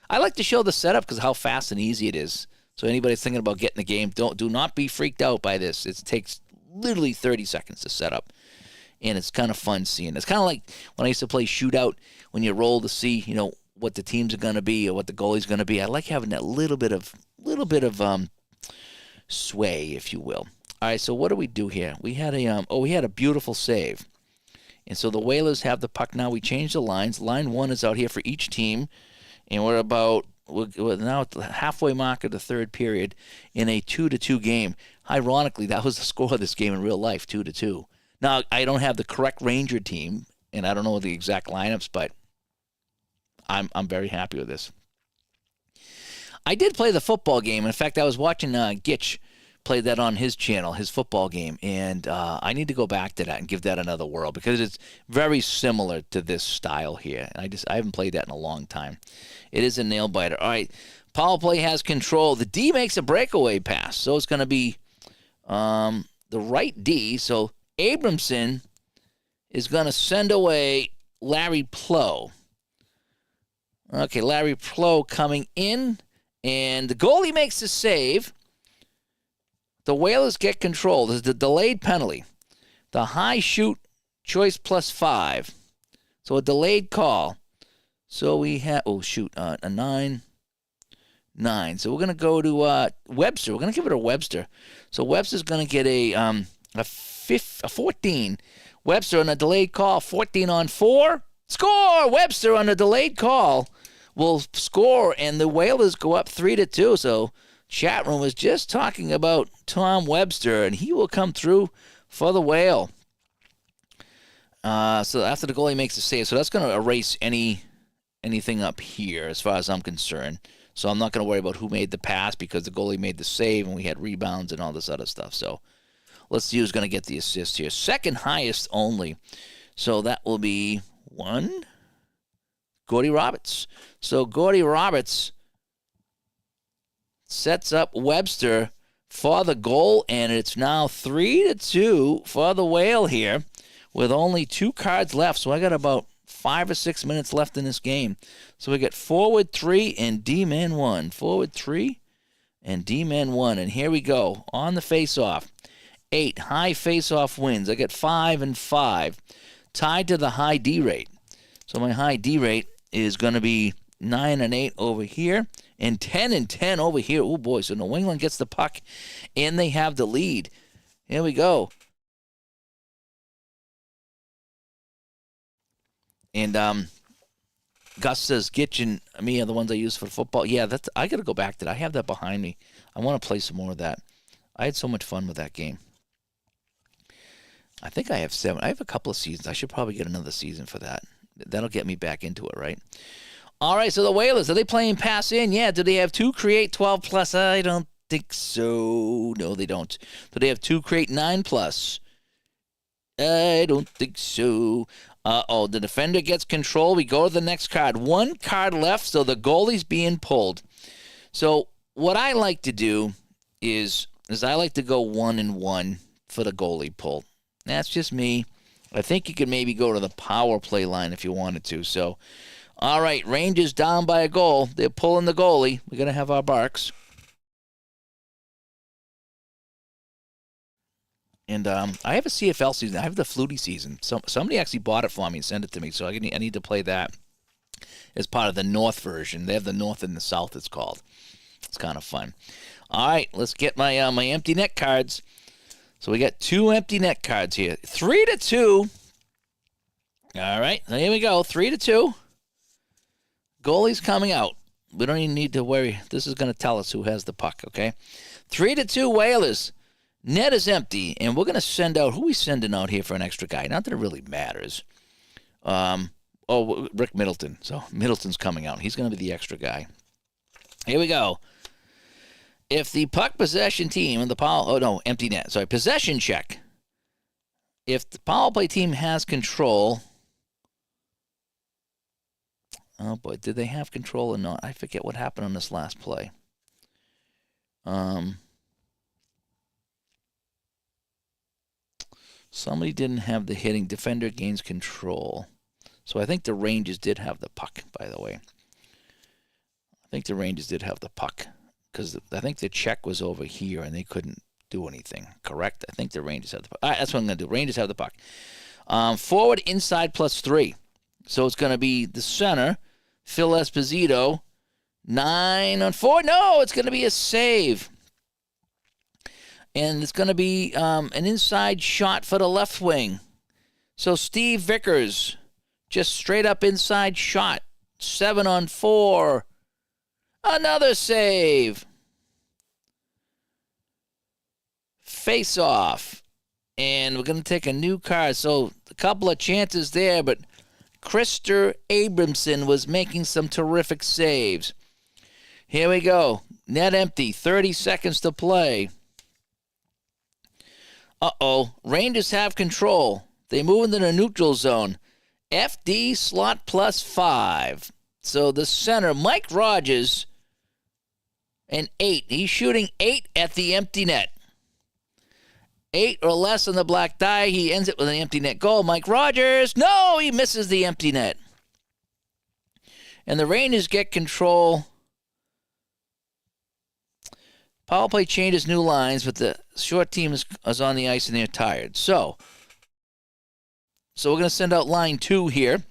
I like to show the setup because how fast and easy it is. So anybody's thinking about getting the game, do not be freaked out by this. It takes literally 30 seconds to set up. And it's kind of fun seeing. It's kind of like when I used to play shootout, when you roll to see, what the teams are going to be or what the goalie's going to be. I like having that little bit of sway, if you will. All right, so what do we do here? We had a beautiful save. And so the Whalers have the puck now. We changed the lines. Line 1 is out here for each team. And we're now at the halfway mark of the third period in a 2-2 game. Ironically, that was the score of this game in real life, 2-2. Now, I don't have the correct Ranger team, and I don't know the exact lineups, but I'm very happy with this. I did play the football game. In fact, I was watching Gitch play that on his channel, his football game, and I need to go back to that and give that another whirl because it's very similar to this style here. And I haven't played that in a long time. It is a nail biter. All right, power play has control. The D makes a breakaway pass, so it's going to be the right D. So Abramson is going to send away Larry Plow. Okay, Larry Plow coming in, and the goalie makes the save. The Whalers get control. There's the delayed penalty. The high shoot choice +5. So a delayed call. So we have, a 9. So we're going to go to Webster. We're going to give it a Webster. So Webster's going to get a 14. Webster on a delayed call, 14 on 4. Score! Webster on a delayed call will score, and the Whalers go up 3-2. So chat room was just talking about Tom Webster, and he will come through for the Whale. So after the goalie makes the save, so that's going to erase anything up here as far as I'm concerned. So I'm not going to worry about who made the pass because the goalie made the save and we had rebounds and all this other stuff. So let's see who's going to get the assist here. Second highest only. So that will be 1, Gordy Roberts. So Gordy Roberts sets up Webster for the goal, and it's now 3-2 for the Whale here with only 2 cards left. So I got about 5 or 6 minutes left in this game. So we got forward 3 and D-man 1. Forward 3 and D-man 1. And here we go on the face-off. 8 high face-off wins. I got 5 and 5. Tied to the high D rate. So my high D rate is going to be 9 and 8 over here and 10 and 10 over here. Oh boy, so New England gets the puck and they have the lead. Here we go. And Gus says, Gitch and me are the ones I use for football. Yeah, I got to go back to that. I have that behind me. I want to play some more of that. I had so much fun with that game. I think I have 7. I have a couple of seasons. I should probably get another season for that. That'll get me back into it, right? All right, so the Whalers, are they playing pass in? Yeah. Do they have 2 create 12 plus? I don't think so. No, they don't. Do they have 2 create 9 plus? I don't think so. The defender gets control. We go to the next card. 1 card left, so the goalie's being pulled. So what I like to do is I like to go 1 and 1 for the goalie pull. That's just me. I think you could maybe go to the power play line if you wanted to. So, all right, Rangers down by a goal. They're pulling the goalie. We're going to have our barks. And I have a CFL season. I have the Flutie season. Somebody actually bought it for me and sent it to me, so I need to play that as part of the North version. They have the North and the South, it's called. It's kind of fun. All right, let's get my my empty net cards. So we got 2 empty net cards here. 3-2. All right, so here we go. 3-2. Goalie's coming out. We don't even need to worry. This is going to tell us who has the puck, okay? 3-2 Whalers. Net is empty, and we're going to send out, who are we sending out here for an extra guy? Not that it really matters. Rick Middleton. So Middleton's coming out. He's going to be the extra guy. Here we go. If the puck possession team and the empty net. Sorry, possession check. If the power play team has control. Oh boy, did they have control or not? I forget what happened on this last play. Somebody didn't have the hitting. Defender gains control. So I think the Rangers did have the puck, by the way. I think the Rangers did have the puck. Because I think the check was over here and they couldn't do anything. Correct? I think the Rangers have the puck. All right, that's what I'm going to do. Rangers have the puck. Forward inside +3. So it's going to be the center, Phil Esposito. 9 on 4. No, it's going to be a save. And it's going to be an inside shot for the left wing. So Steve Vickers, just straight up inside shot. 7 on 4. Another save. Face off. And we're going to take a new card. So a couple of chances there, but Krister Abramson was making some terrific saves. Here we go. Net empty. 30 seconds to play. Rangers have control. They move into the neutral zone. FD slot +5. So the center, Mike Rogers, and 8. He's shooting 8 at the empty net. 8 or less on the black die. He ends it with an empty net goal. Mike Rogers, no, he misses the empty net. And the Rangers get control. Power play changes new lines, but the short team is on the ice and they're tired. So we're going to send out line 2 here.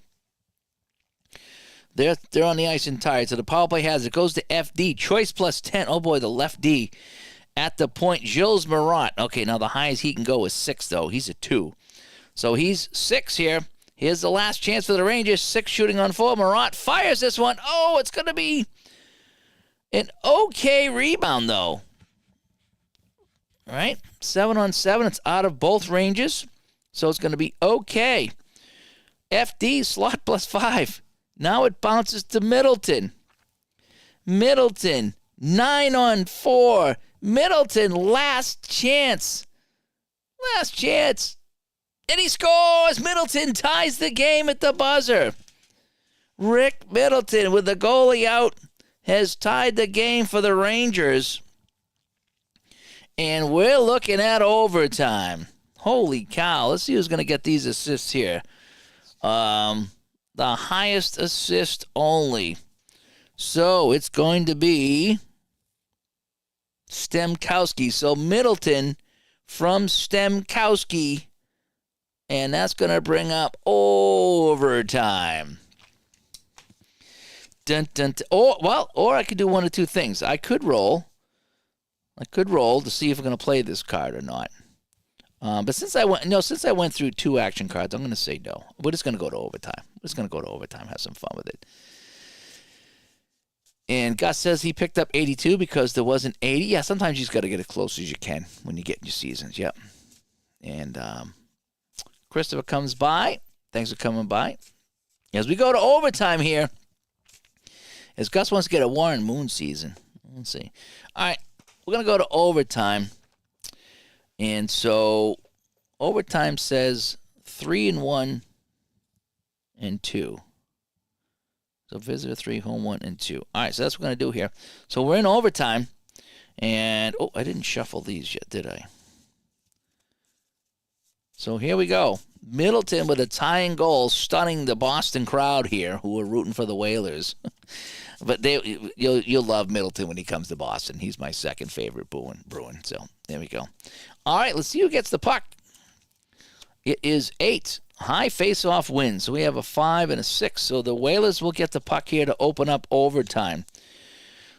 They're on the ice and tired. So the power play has it. Goes to FD. Choice plus 10. Oh, boy, the left D at the point. Gilles Marat. Okay, now the highest he can go is 6, though. He's a 2. So he's 6 here. Here's the last chance for the Rangers. 6 shooting on 4. Marat fires this one. Oh, it's going to be an okay rebound, though. All right, 7 on 7. It's out of both ranges, so it's going to be okay. FD, slot plus 5. Now it bounces to Middleton. Middleton, 9 on 4. Middleton, last chance. Last chance. And he scores. Middleton ties the game at the buzzer. Rick Middleton, with the goalie out, has tied the game for the Rangers. And we're looking at overtime. Holy cow. Let's see who's going to get these assists here. The highest assist only. So it's going to be Stemkowski. So Middleton from Stemkowski. And that's going to bring up overtime. Dun, dun, dun. Or I could do one of two things. I could roll to see if we're going to play this card or not. But since I went through 2 action cards, I'm going to say no. We're just going to go to overtime. Have some fun with it. And Gus says he picked up 82 because there wasn't 80. Yeah, sometimes you just got to get as close as you can when you get in your seasons. Yep. And Christopher comes by. Thanks for coming by. As we go to overtime here, as Gus wants to get a Warren Moon season. Let's see. All right. We're going to go to overtime. And so overtime says 3-1 and 2. So visitor 3, home 1 and 2. All right, so that's what we're going to do here. So we're in overtime. And, I didn't shuffle these yet, did I? So here we go. Middleton with a tying goal, stunning the Boston crowd here who are rooting for the Whalers. But you'll love Middleton when he comes to Boston. He's my second favorite Bruin. So there we go. All right, let's see who gets the puck. It is 8. High face-off win. So we have a 5 and a 6. So the Whalers will get the puck here to open up overtime.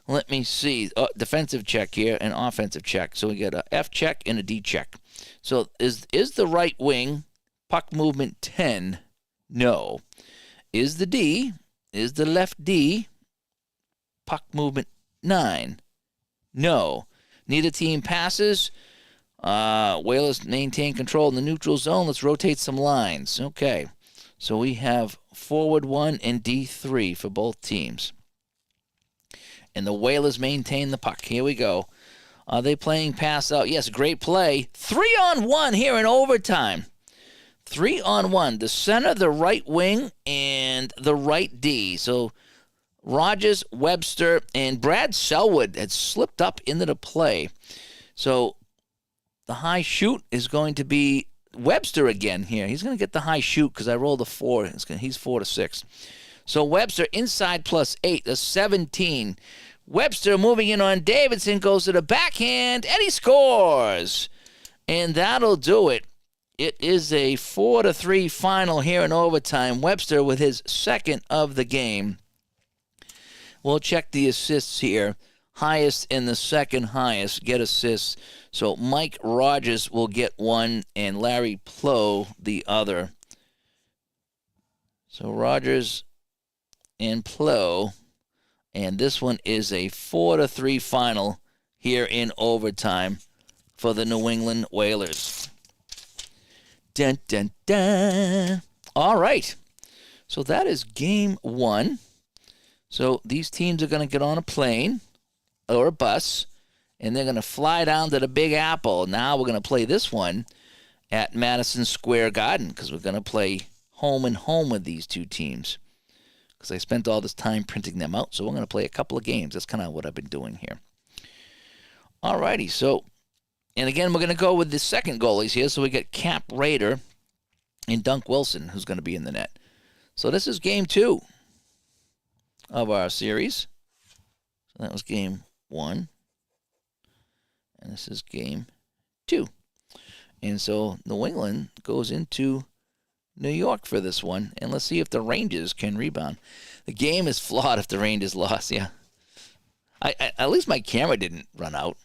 Let me see. Defensive check here and offensive check. So we get a F check and a D check. So is the right wing puck movement 10? No. Is the left D puck movement 9? No. Neither team passes. Whalers maintain control in the neutral zone. Let's rotate some lines. Okay. So we have forward 1 and D3 for both teams. And the Whalers maintain the puck. Here we go. Are they playing pass out? Yes, great play. 3-on-1 here in overtime. 3-on-1. The center, the right wing, and the right D. So Rogers, Webster, and Brad Selwood had slipped up into the play. So the high shoot is going to be Webster again here. He's going to get the high shoot because I rolled a 4. He's 4 to 6. So Webster inside plus 8, a 17. Webster moving in on Davidson, goes to the backhand, and he scores. And that'll do it. It is a 4-3 final here in overtime. Webster with his second of the game. We'll check the assists here. Highest and the second highest get assists. So Mike Rogers will get 1 and Larry Plow the other. So Rogers and Plow. And this one is a 4-3 final here in overtime for the New England Whalers. Dun, dun, dun. All right. So that is game 1. So these teams are going to get on a plane or a bus, and they're going to fly down to the Big Apple. Now we're going to play this one at Madison Square Garden because we're going to play home and home with these two teams. Because I spent all this time printing them out, so we're going to play a couple of games. That's kind of what I've been doing here. All righty, so, and again, we're going to go with the second goalies here. So we get Cap Rader and Dunk Wilson, who's going to be in the net. So this is game 2 of our series. So that was game 1. And this is game 2. And so New England goes into New York for this one, and let's see if the Rangers can rebound. The game is flawed if the Rangers lost, yeah. At least my camera didn't run out.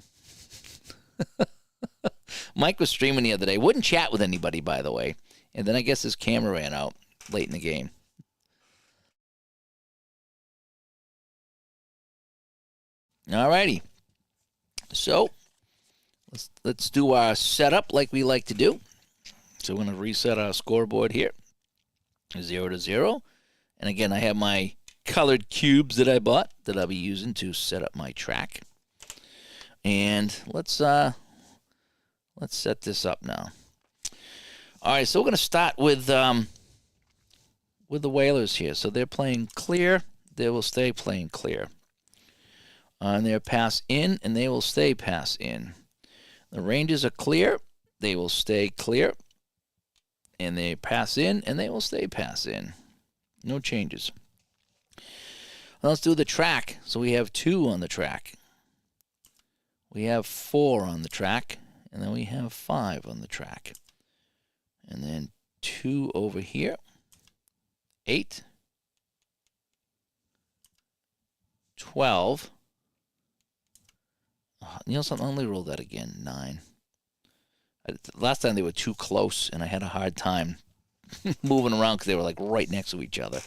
Mike was streaming the other day. Wouldn't chat with anybody, by the way. And then I guess his camera ran out late in the game. All righty. So let's do our setup like we like to do. So we're going to reset our scoreboard here. 0-0. And again, I have my colored cubes that I bought that I'll be using to set up my track. And let's set this up now. All right, so we're going to start with the Whalers here. So they're playing clear. They will stay playing clear. And they're pass in, and they will stay pass in. The Rangers are clear. They will stay clear. And they pass in, and they will stay pass in. No changes. Let's do the track. So we have 2 on the track. We have 4 on the track. And then we have 5 on the track. And then 2 over here. 8. 12. You know something? Let me roll that again. 9. Last time they were too close, and I had a hard time moving around because they were like right next to each other.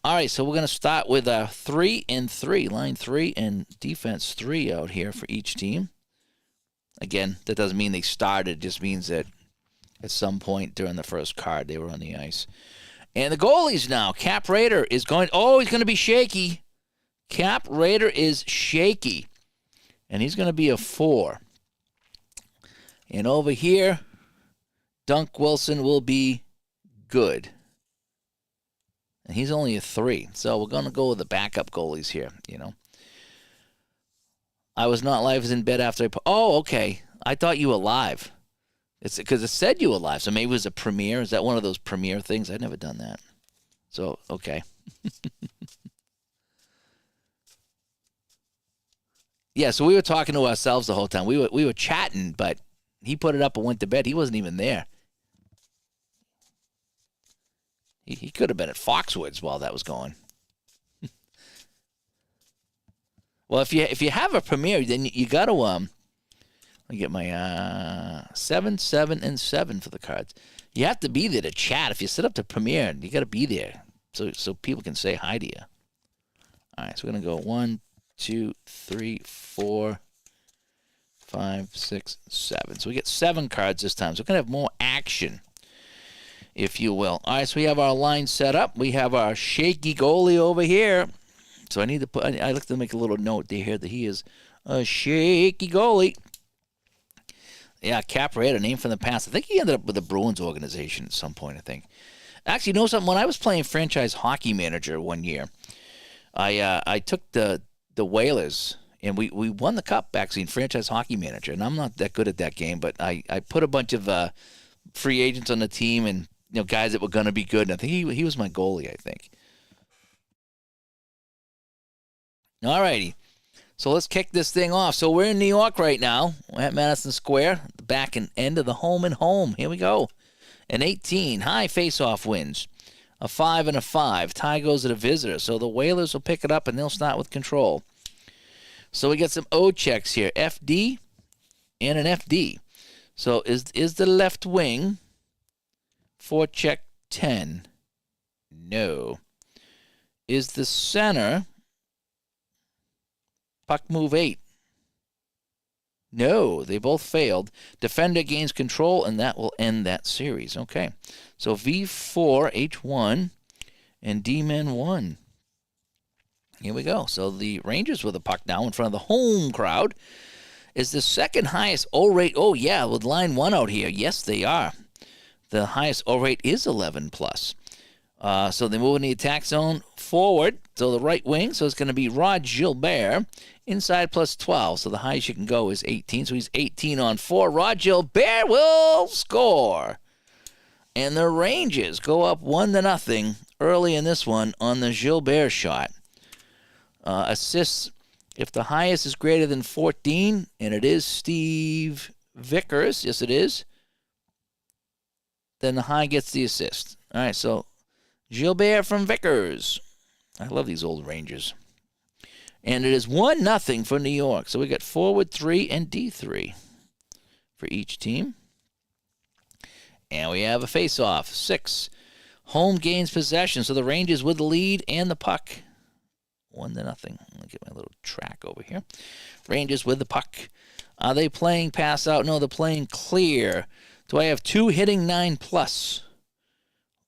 All right, so we're going to start with 3 and 3. Line 3 and defense 3 out here for each team. Again, that doesn't mean they started. It just means that at some point during the first card, they were on the ice. And the goalies now. Cap Raider is going... Oh, he's going to be shaky. Cap Raider is shaky. And he's going to be a 4. And over here, Dunk Wilson will be good. And he's only a 3. So we're going to go with the backup goalies here, you know. I was not live. I was in bed after I... Oh, okay. I thought you were live. It's because it said you were live. So maybe it was a premiere. Is that one of those premiere things? I've never done that. So, okay. Yeah, so we were talking to ourselves the whole time. We were chatting, but he put it up and went to bed. He wasn't even there. He could have been at Foxwoods while that was going. Well, if you have a premiere, then you got to let me get my 7, 7, and 7 for the cards. You have to be there to chat. If you set up the premiere, you got to be there so people can say hi to you. All right, so we're gonna go 1, 2, 3, 4, 5, 6, 7. So we get 7 cards this time. So we're gonna have more action, if you will. All right, so we have our line set up. We have our shaky goalie over here. So I need to put. I like to make a little note here that he is a shaky goalie. Yeah, Cap Raider, name from the past. I think he ended up with the Bruins organization at some point. I think. Actually, you know something? When I was playing franchise hockey manager one year, I took the Whalers and we won the cup actually in franchise hockey manager. And I'm not that good at that game, but I put a bunch of free agents on the team and guys that were going to be good. And I think he was my goalie. I think. All righty. So let's kick this thing off. So we're in New York right now. We're at Madison Square, the back and end of the home and home. Here we go. An 18, high face-off wins. A 5 and a 5. Tie goes to the visitor. So the Whalers will pick it up, and they'll start with control. So we get some O checks here. FD and an FD. So is the left wing forecheck 10? No. Is the center... puck move 8? No, they both failed. Defender gains control, and that will end that series. Okay, so V4, H1, and D-men 1. Here we go. So the Rangers with the puck now in front of the home crowd is the second highest O rate. Oh, yeah, with line 1 out here. Yes, they are. The highest O rate is 11 plus. So they move in the attack zone forward, so the right wing. So it's going to be Rod Gilbert, inside plus 12. So the highest you can go is 18. So he's 18 on 4. Rod Gilbert will score. And the Rangers go up 1-0 early in this one on the Gilbert shot. Assists, if the highest is greater than 14, and it is Steve Vickers, yes it is, then the high gets the assist. All right, so Gilbert from Vickers. I love these old Rangers. And it is 1-0 for New York. So we got forward 3 and D3 for each team. And we have a face-off. 6. Home gains possession. So the Rangers with the lead and the puck. 1-0. Let me get my little track over here. Rangers with the puck. Are they playing pass out? No, they're playing clear. Do I have 2 hitting 9+?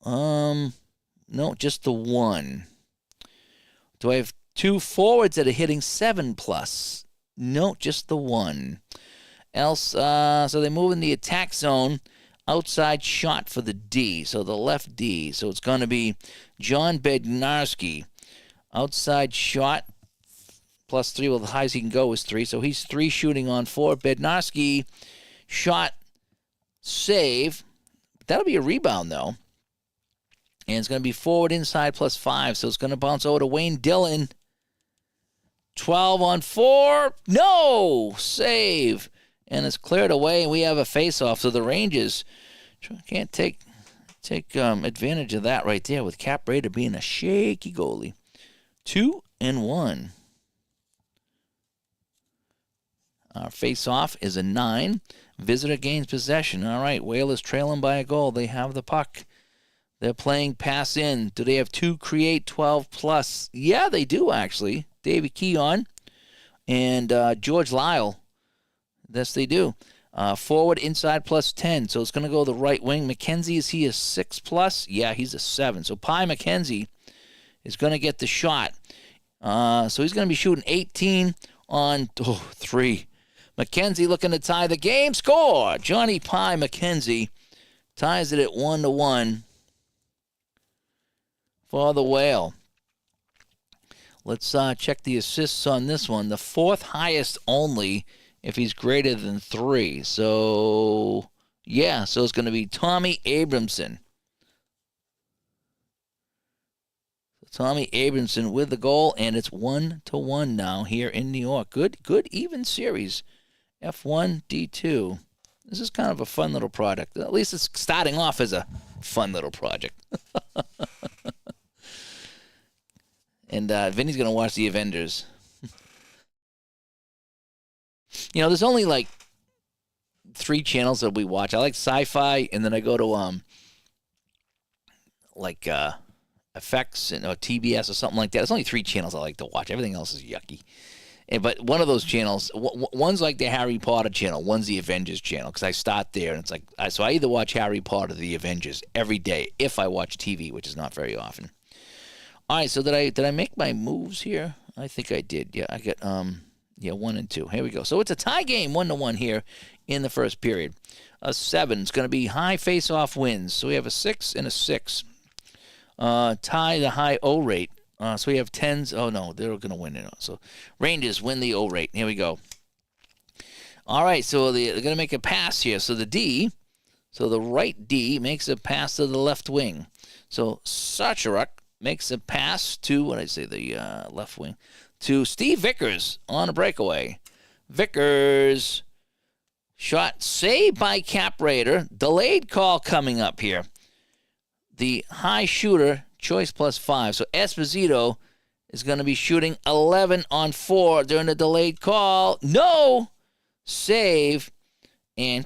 No, just the 1. Do I have 2 forwards that are hitting 7+? No, just the 1. Else, so they move in the attack zone. Outside shot for the D, so the left D. So it's going to be John Bednarski. Outside shot, +3. Well, the highest he can go is 3, so he's 3 shooting on 4. Bednarski, shot, save. That'll be a rebound, though. And it's going to be forward inside +5, so it's going to bounce over to Wayne Dillon. 12 on 4. No! Save. And it's cleared away, and we have a face-off. So the Rangers can't take advantage of that right there with Cap Raider being a shaky goalie. 2-1. Our face-off is a 9. Visitor gains possession. All right, Whalers trailing by a goal. They have the puck. They're playing pass in. Do they have 2 create 12+? Yeah, they do, actually. Davey Keon and George Lyle. Yes, they do. Forward inside +10. So it's going to go the right wing. McKenzie, is he a 6+? Yeah, he's a 7. So Pi McKenzie is going to get the shot. So he's going to be shooting 18 on 3. McKenzie looking to tie the game. Score! Johnny Pi McKenzie ties it at 1-1 for the Whale. Let's check the assists on this one. The 4th highest only if he's greater than 3. So, yeah, so it's going to be Tommy Abramson. Tommy Abramson with the goal, and it's 1-1 now here in New York. Good even series. F1, D2. This is kind of a fun little product. At least it's starting off as a fun little project. And Vinny's going to watch the Avengers. You know, there's only like 3 channels that we watch. I like Sci-Fi, and then I go to Effects and or TBS or something like that. There's only 3 channels I like to watch. Everything else is yucky. But one of those channels, one's like the Harry Potter channel, one's the Avengers channel, because I start there, and it's like, so I either watch Harry Potter or the Avengers every day if I watch TV, which is not very often. All right, so did I make my moves here? I think I did. Yeah, I got 1 and 2. Here we go. So it's a tie game, 1-1 here in the first period. A 7. It's going to be high face-off wins. So we have a 6 and a 6. Tie the high O rate. So we have 10s. Oh, no, they're going to win it. So Rangers win the O rate. Here we go. All right, so they're going to make a pass here. So the right D makes a pass to the left wing. So Sacharuk makes a pass to, the left wing, to Steve Vickers on a breakaway. Vickers, shot saved by Cap Raider. Delayed call coming up here. The high shooter, choice +5. So Esposito is going to be shooting 11 on 4 during the delayed call. No! Save. And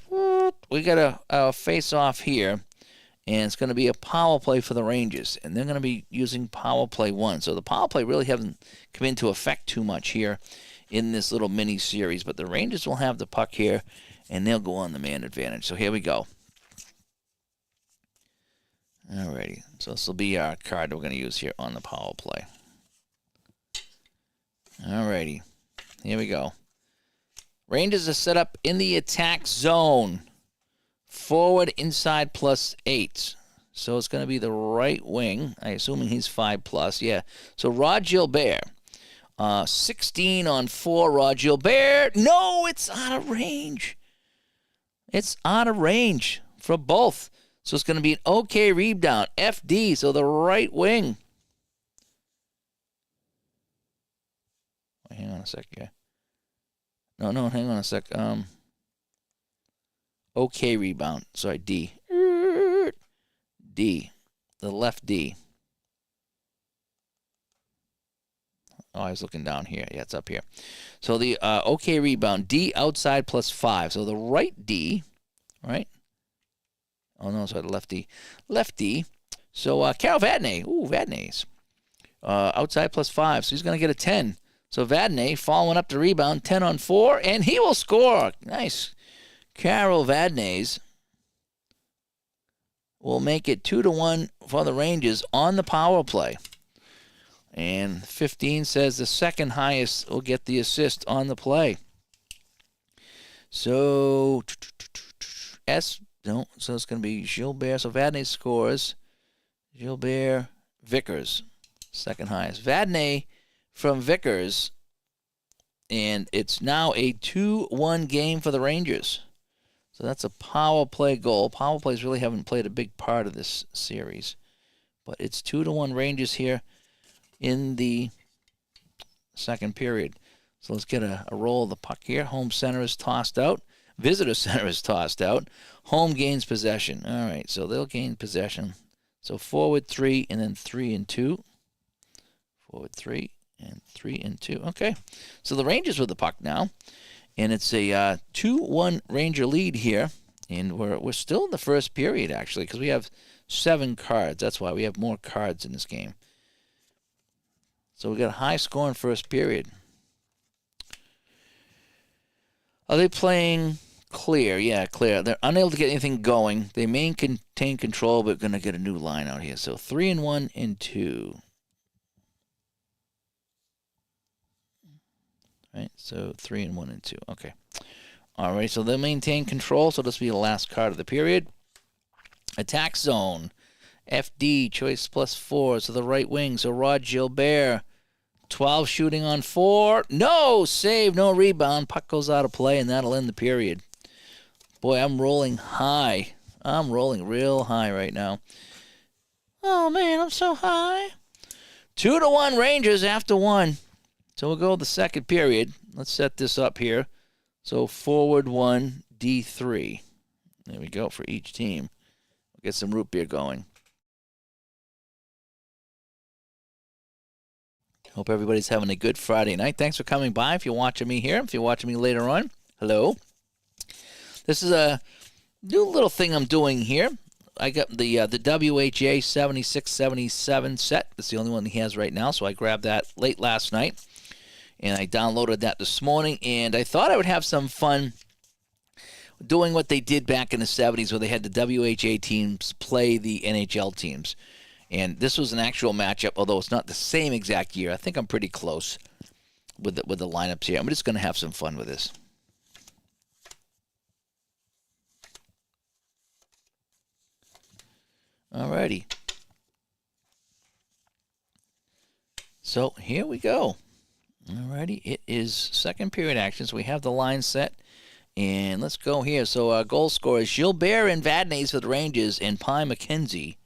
we got a face-off here. And it's going to be a power play for the Rangers. And they're going to be using power play 1. So the power play really haven't come into effect too much here in this little mini-series. But the Rangers will have the puck here, and they'll go on the man advantage. So here we go. Alrighty. So this will be our card we're going to use here on the power play. Alrighty. Here we go. Rangers are set up in the attack zone. Forward inside +8. So it's going to be the right wing. I assuming he's 5+. Yeah. So Rod Gilbert. 16 on 4. Rod Gilbert. No, it's out of range. It's out of range for both. So it's going to be an okay rebound. FD. So the right wing. Wait, hang on a sec. Yeah. No, hang on a sec. Okay rebound. Sorry, D. D. The left D. Oh, I was looking down here. Yeah, it's up here. So the OK rebound, D outside +5. So the right D, right? Oh, no, sorry, the left D. So Carol Vadnais. Ooh, Vadnais. Outside +5. So he's going to get a 10. So Vadnais following up the rebound, 10 on 4, and he will score. Nice. Carol Vadnais will make it 2-1 for the Rangers on the power play. And 15 says the second highest will get the assist on the play. So so it's going to be Gilbert. So Vadnais scores. Gilbert Vickers, second highest. Vadnais from Vickers, and it's now a 2-1 game for the Rangers. So that's a power play goal. Power plays really haven't played a big part of this series, but it's 2-1 Rangers here in the second period. So let's get a roll of the puck here. Home center is tossed out. Visitor center is tossed out. Home gains possession. All right, so they'll gain possession. So forward 3 and then 3 and 2. Forward 3 and 3 and 2. Okay, so the Rangers with the puck now. And it's a 2-1 Ranger lead here. And we're still in the first period, actually, because we have 7 cards. That's why we have more cards in this game. So we got a high scoring first period. Are they playing clear? Yeah, clear. They're unable to get anything going. They maintain control, but going to get a new line out here. So 3-1 and 2. Right, so 3-1 and 2. Okay. All right, so they maintain control. So this will be the last card of the period. Attack zone. FD, choice +4. So the right wing. So Rod Gilbert. 12 shooting on 4. No save, no rebound. Puck goes out of play, and that'll end the period. Boy, I'm rolling high. I'm rolling real high right now. Oh, man, I'm so high. 2-1 Rangers after 1. So we'll go the second period. Let's set this up here. So forward 1, D3. There we go for each team. We'll get some root beer going. Hope everybody's having a good Friday night. Thanks for coming by. If you're watching me here, if you're watching me later on, hello. This is a new little thing I'm doing here. I got the WHA 7677 set. That's the only one he has right now, so I grabbed that late last night. And I downloaded that this morning, and I thought I would have some fun doing what they did back in the 70s where they had the WHA teams play the NHL teams. And this was an actual matchup, although it's not the same exact year. I think I'm pretty close with the lineups here. I'm just going to have some fun with this. Alrighty. So here we go. Alrighty, it is second period action. So we have the line set. And let's go here. So our goal scorers, Gilbert and Vadnais for the Rangers, and Pye McKenzie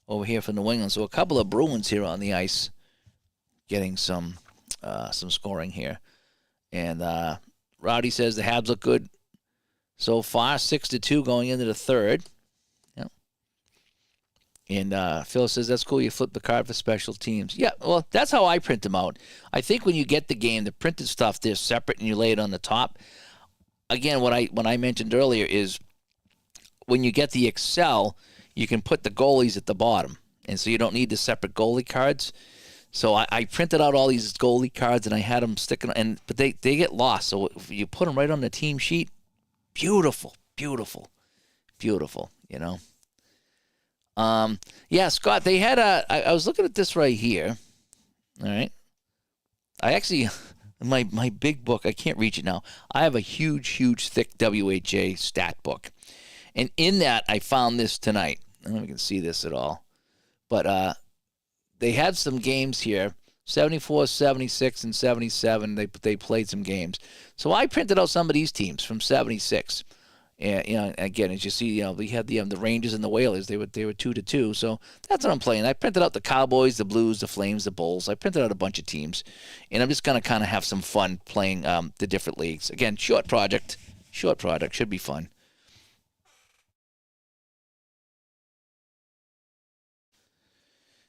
over here for New England. So a couple of Bruins here on the ice getting some scoring here. And Rowdy says the Habs look good so far, 6-2 going into the third. Yep. And Phil says, that's cool, you flip the card for special teams. Yeah, well, that's how I print them out. I think when you get the game, the printed stuff, they're separate and you lay it on the top. Again, what I mentioned earlier is when you get the Excel, you can put the goalies at the bottom. And so you don't need the separate goalie cards. So I printed out all these goalie cards and I had them sticking, but they get lost. So if you put them right on the team sheet, beautiful, beautiful, beautiful, you know. Yeah, Scott, they had I was looking at this right here. All right. I actually, my big book, I can't reach it now. I have a huge, thick WHA stat book. And in that, I found this tonight. I don't know if you can see this at all. But they had some games here, 74, 76, and 77. They played some games. So I printed out some of these teams from 76. And, you know, again, as you see, you know, we had the Rangers and the Whalers. They were 2-2. So that's what I'm playing. I printed out the Cowboys, the Blues, the Flames, the Bulls. I printed out a bunch of teams. And I'm just going to kind of have some fun playing the different leagues. Again, short project. Should be fun.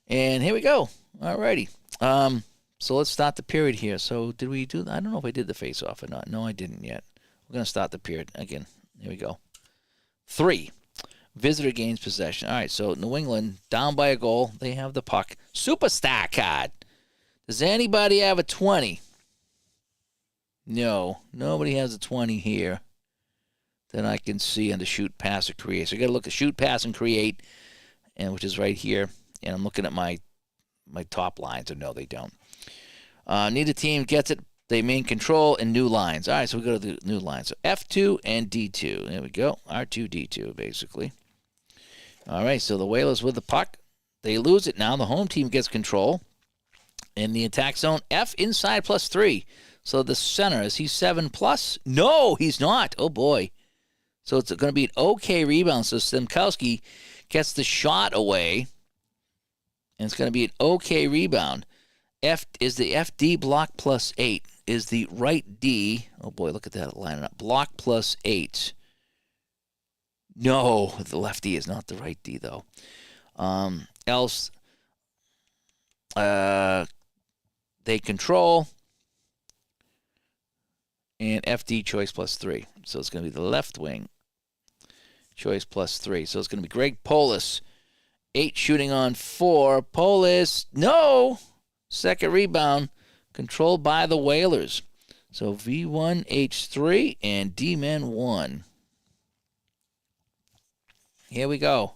And here we go. All righty. So let's start the period here. So did we do? I don't know if I did the face-off or not. No, I didn't yet. We're going to start the period again. Here we go. 3. Visitor gains possession. All right, so New England down by a goal. They have the puck. Superstar card. Does anybody have a 20? No, nobody has a 20 here that I can see under shoot, pass, or create. So you got to look at shoot, pass, and create, and which is right here. And I'm looking at my top lines. Or no, they don't. Neither team gets it. They main control in new lines. All right, so we go to the new lines. So F2 and D2. There we go. R2, D2, basically. All right, so the Whalers with the puck. They lose it now. The home team gets control. In the attack zone, F inside +3. So the center, is he 7+? No, he's not. Oh, boy. So it's going to be an okay rebound. So Stemkowski gets the shot away. And it's going to be an okay rebound. F is the FD block +8. Is the right D. Oh, boy, look at that lining up. Block +8. No, the left D is not the right D, though. Else, they control. And FD choice +3. So it's going to be the left wing choice +3. So it's going to be Greg Polis. 8 shooting on 4. Polis, no! Second rebound, controlled by the Whalers. So V1, H3, and D-Men 1. Here we go.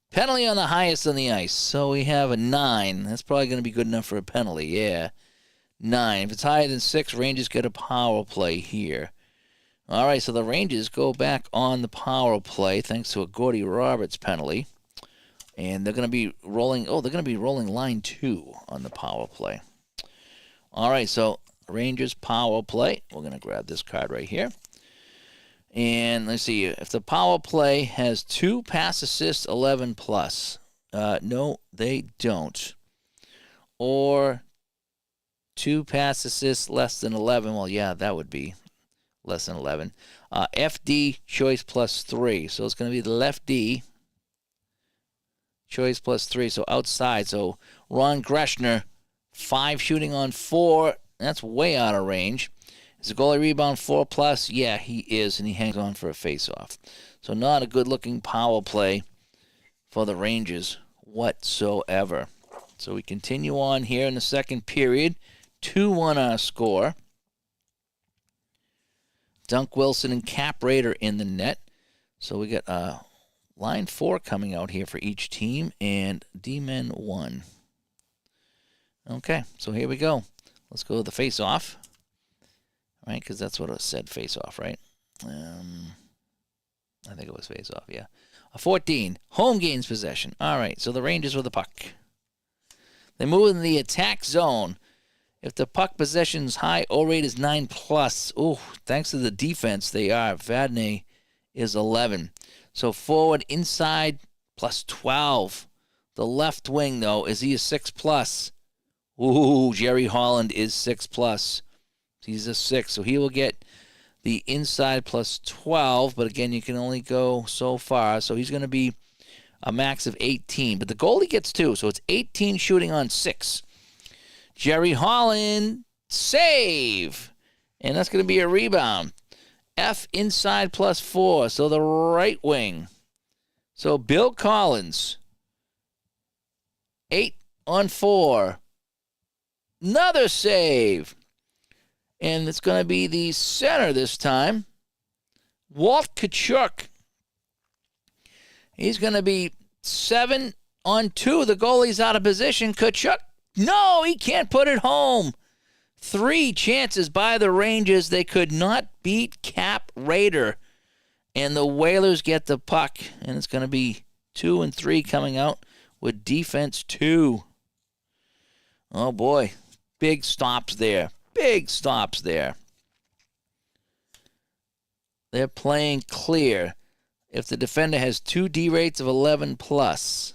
Penalty on the highest on the ice. So we have a 9. That's probably going to be good enough for a penalty, yeah. 9. If it's higher than 6, Rangers get a power play here. All right, so the Rangers go back on the power play thanks to a Gordy Roberts penalty. And they're going to be rolling, they're going to be rolling line 2 on the power play. All right, so Rangers power play. We're going to grab this card right here. And let's see, if the power play has 2 pass assists, 11+. No, they don't. Or 2 pass assists, less than 11. Well, yeah, that would be less than 11. FD choice +3. So it's going to be the left D choice +3. So outside. So Ron Greshner, 5 shooting on 4. That's way out of range. Is the goalie rebound 4+? Yeah, he is, and he hangs on for a face-off. So not a good-looking power play for the Rangers whatsoever. So we continue on here in the second period. 2-1 our score. Dunk Wilson and Cap Raider in the net. So we got line 4 coming out here for each team, and D-Men 1. Okay, so here we go. Let's go to the face-off. Right, because that's what it said, face-off, right? I think it was face-off, yeah. 14, home gains possession. All right, so the Rangers with the puck. They move in the attack zone. If the puck possession's high, O rate is 9+. Oh, thanks to the defense, they are. Vadnais is 11. So forward, inside, +12. The left wing, though, is he a 6+? Ooh, Jerry Holland is 6+. He's a 6, so he will get the inside +12. But again, you can only go so far. So he's going to be a max of 18. But the goalie gets 2, so it's 18 shooting on 6. Jerry Holland, save. And that's going to be a rebound. F inside +4, so the right wing. So Bill Collins, 8 on 4. Another save. And it's going to be the center this time. Walt Tkachuk. He's going to be 7 on 2. The goalie's out of position. Tkachuk, no, he can't put it home. 3 chances by the Rangers. They could not beat Cap Raider. And the Whalers get the puck. And it's going to be 2 and 3 coming out with defense 2. Oh, boy. Big stops there. Big stops there. They're playing clear. If the defender has 2 D rates of 11+.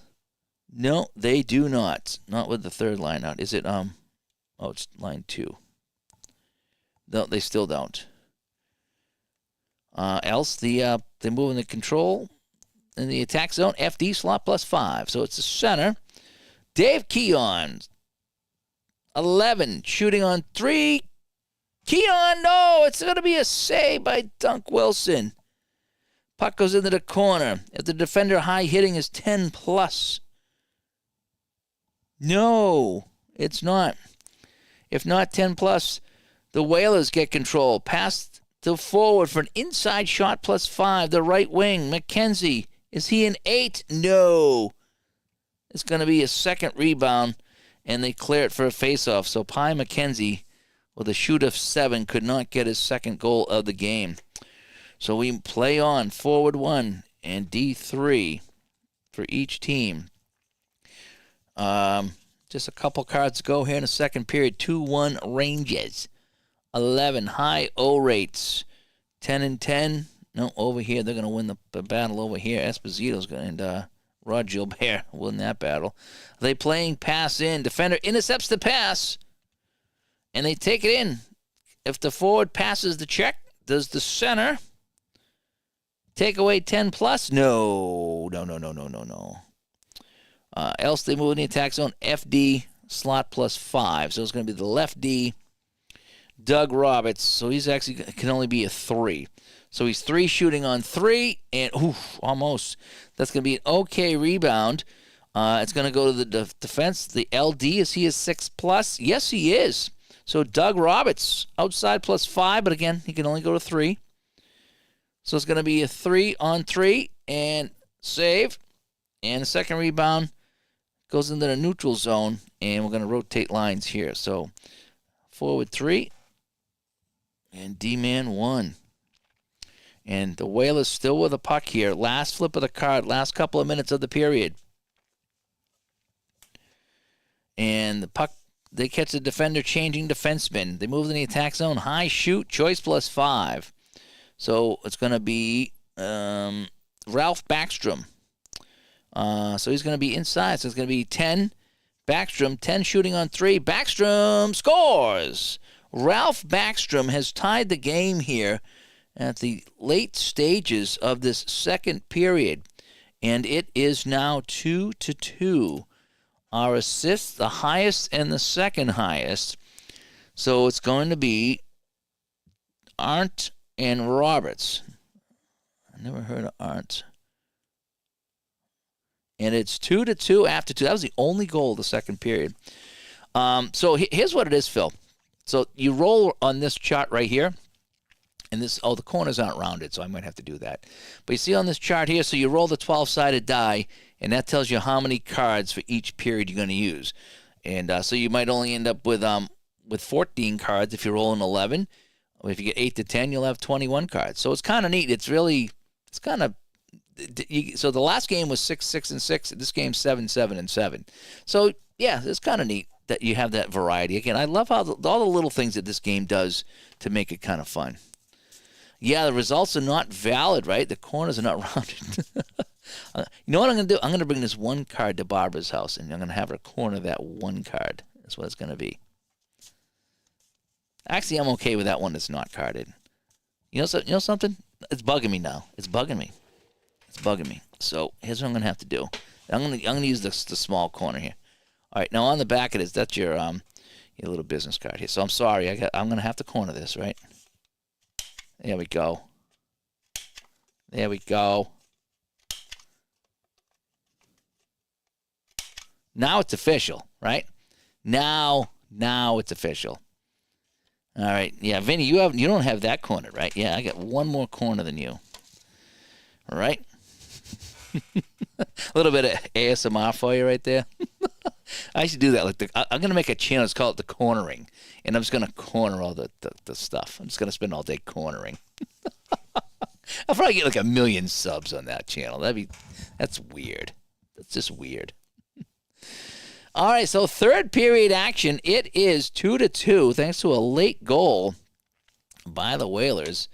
No, they do not. Not with the third line out. Is it, it's line 2. No, they still don't. Else, they move in the control in the attack zone. FD slot +5. So it's the center. Dave Keon, 11, shooting on 3. Keon, no, it's going to be a save by Dunk Wilson. Puck goes into the corner. If the defender high hitting is 10 plus. No, it's not. If not 10 plus, the Whalers get control. Pass to forward for an inside shot +5. The right wing, McKenzie. Is he an 8? No. It's going to be a second rebound, and they clear it for a faceoff. So Pi McKenzie, with a shoot of 7, could not get his second goal of the game. So we play on forward 1 and D3 for each team. Just a couple cards to go here in the second period. 2-1 Rangers. 11 high O rates. 10 and 10. No, over here they're going to win the battle over here. Esposito's going to, and Rod Gilbert win that battle. They playing pass in. Defender intercepts the pass, and they take it in. If the forward passes the check, does the center take away 10 plus? No. Else they move in the attack zone. FD slot +5. So it's going to be the left D, Doug Roberts. So he's actually can only be a 3. So he's 3 shooting on 3, and almost. That's going to be an okay rebound. It's going to go to the defense. The LD, is he a 6 plus? Yes, he is. So Doug Roberts, outside +5, but again, he can only go to 3. So it's going to be a 3 on 3, and save. And the second rebound goes into the neutral zone, and we're going to rotate lines here. So forward 3, and D-man 1. And the Whalers still with a puck here. Last flip of the card, last couple of minutes of the period. And the puck, they catch the defender changing defenseman. They move in the attack zone. High shoot, choice +5. So it's going to be Ralph Backstrom. So he's going to be inside. So it's going to be 10. Backstrom, 10 shooting on 3. Backstrom scores. Ralph Backstrom has tied the game here at the late stages of this second period, and it is now 2-2. Our assists, the highest and the second highest. So it's going to be Arndt and Roberts. I never heard of Arndt. And it's 2-2 after 2. That was the only goal of the second period. So here's what it is, Phil. So you roll on this chart right here. And this, the corners aren't rounded, so I might have to do that. But you see on this chart here, so you roll the 12-sided die, and that tells you how many cards for each period you're going to use. And so you might only end up with 14 cards if you're rolling 11. Or if you get 8 to 10, you'll have 21 cards. So it's kind of neat. It's kind of, so the last game was 6-6-6. This game's 7-7-7. So, yeah, it's kind of neat that you have that variety. Again, I love how all the little things that this game does to make it kind of fun. Yeah, the results are not valid, right? The corners are not rounded. You know what I'm going to do? I'm going to bring this one card to Barbara's house, and I'm going to have her corner that one card. That's what it's going to be. Actually, I'm okay with that one that's not carded. You know something? It's bugging me now. It's bugging me. So here's what I'm going to have to do. I'm going to use the small corner here. All right, now on the back of this, that's your little business card here. So I'm sorry. I'm going to have to corner this, right? There we go. Now it's official, right? Now it's official. All right. Yeah, Vinny, you don't have that corner, right? Yeah, I got one more corner than you. All right. A little bit of ASMR for you right there. I should do that. I'm going to make a channel. It's called The Cornering. And I'm just going to corner all the stuff. I'm just going to spend all day cornering. I'll probably get like 1 million subs on that channel. That's weird. That's just weird. All right, so third period action. It is 2-2 thanks to a late goal by the Whalers.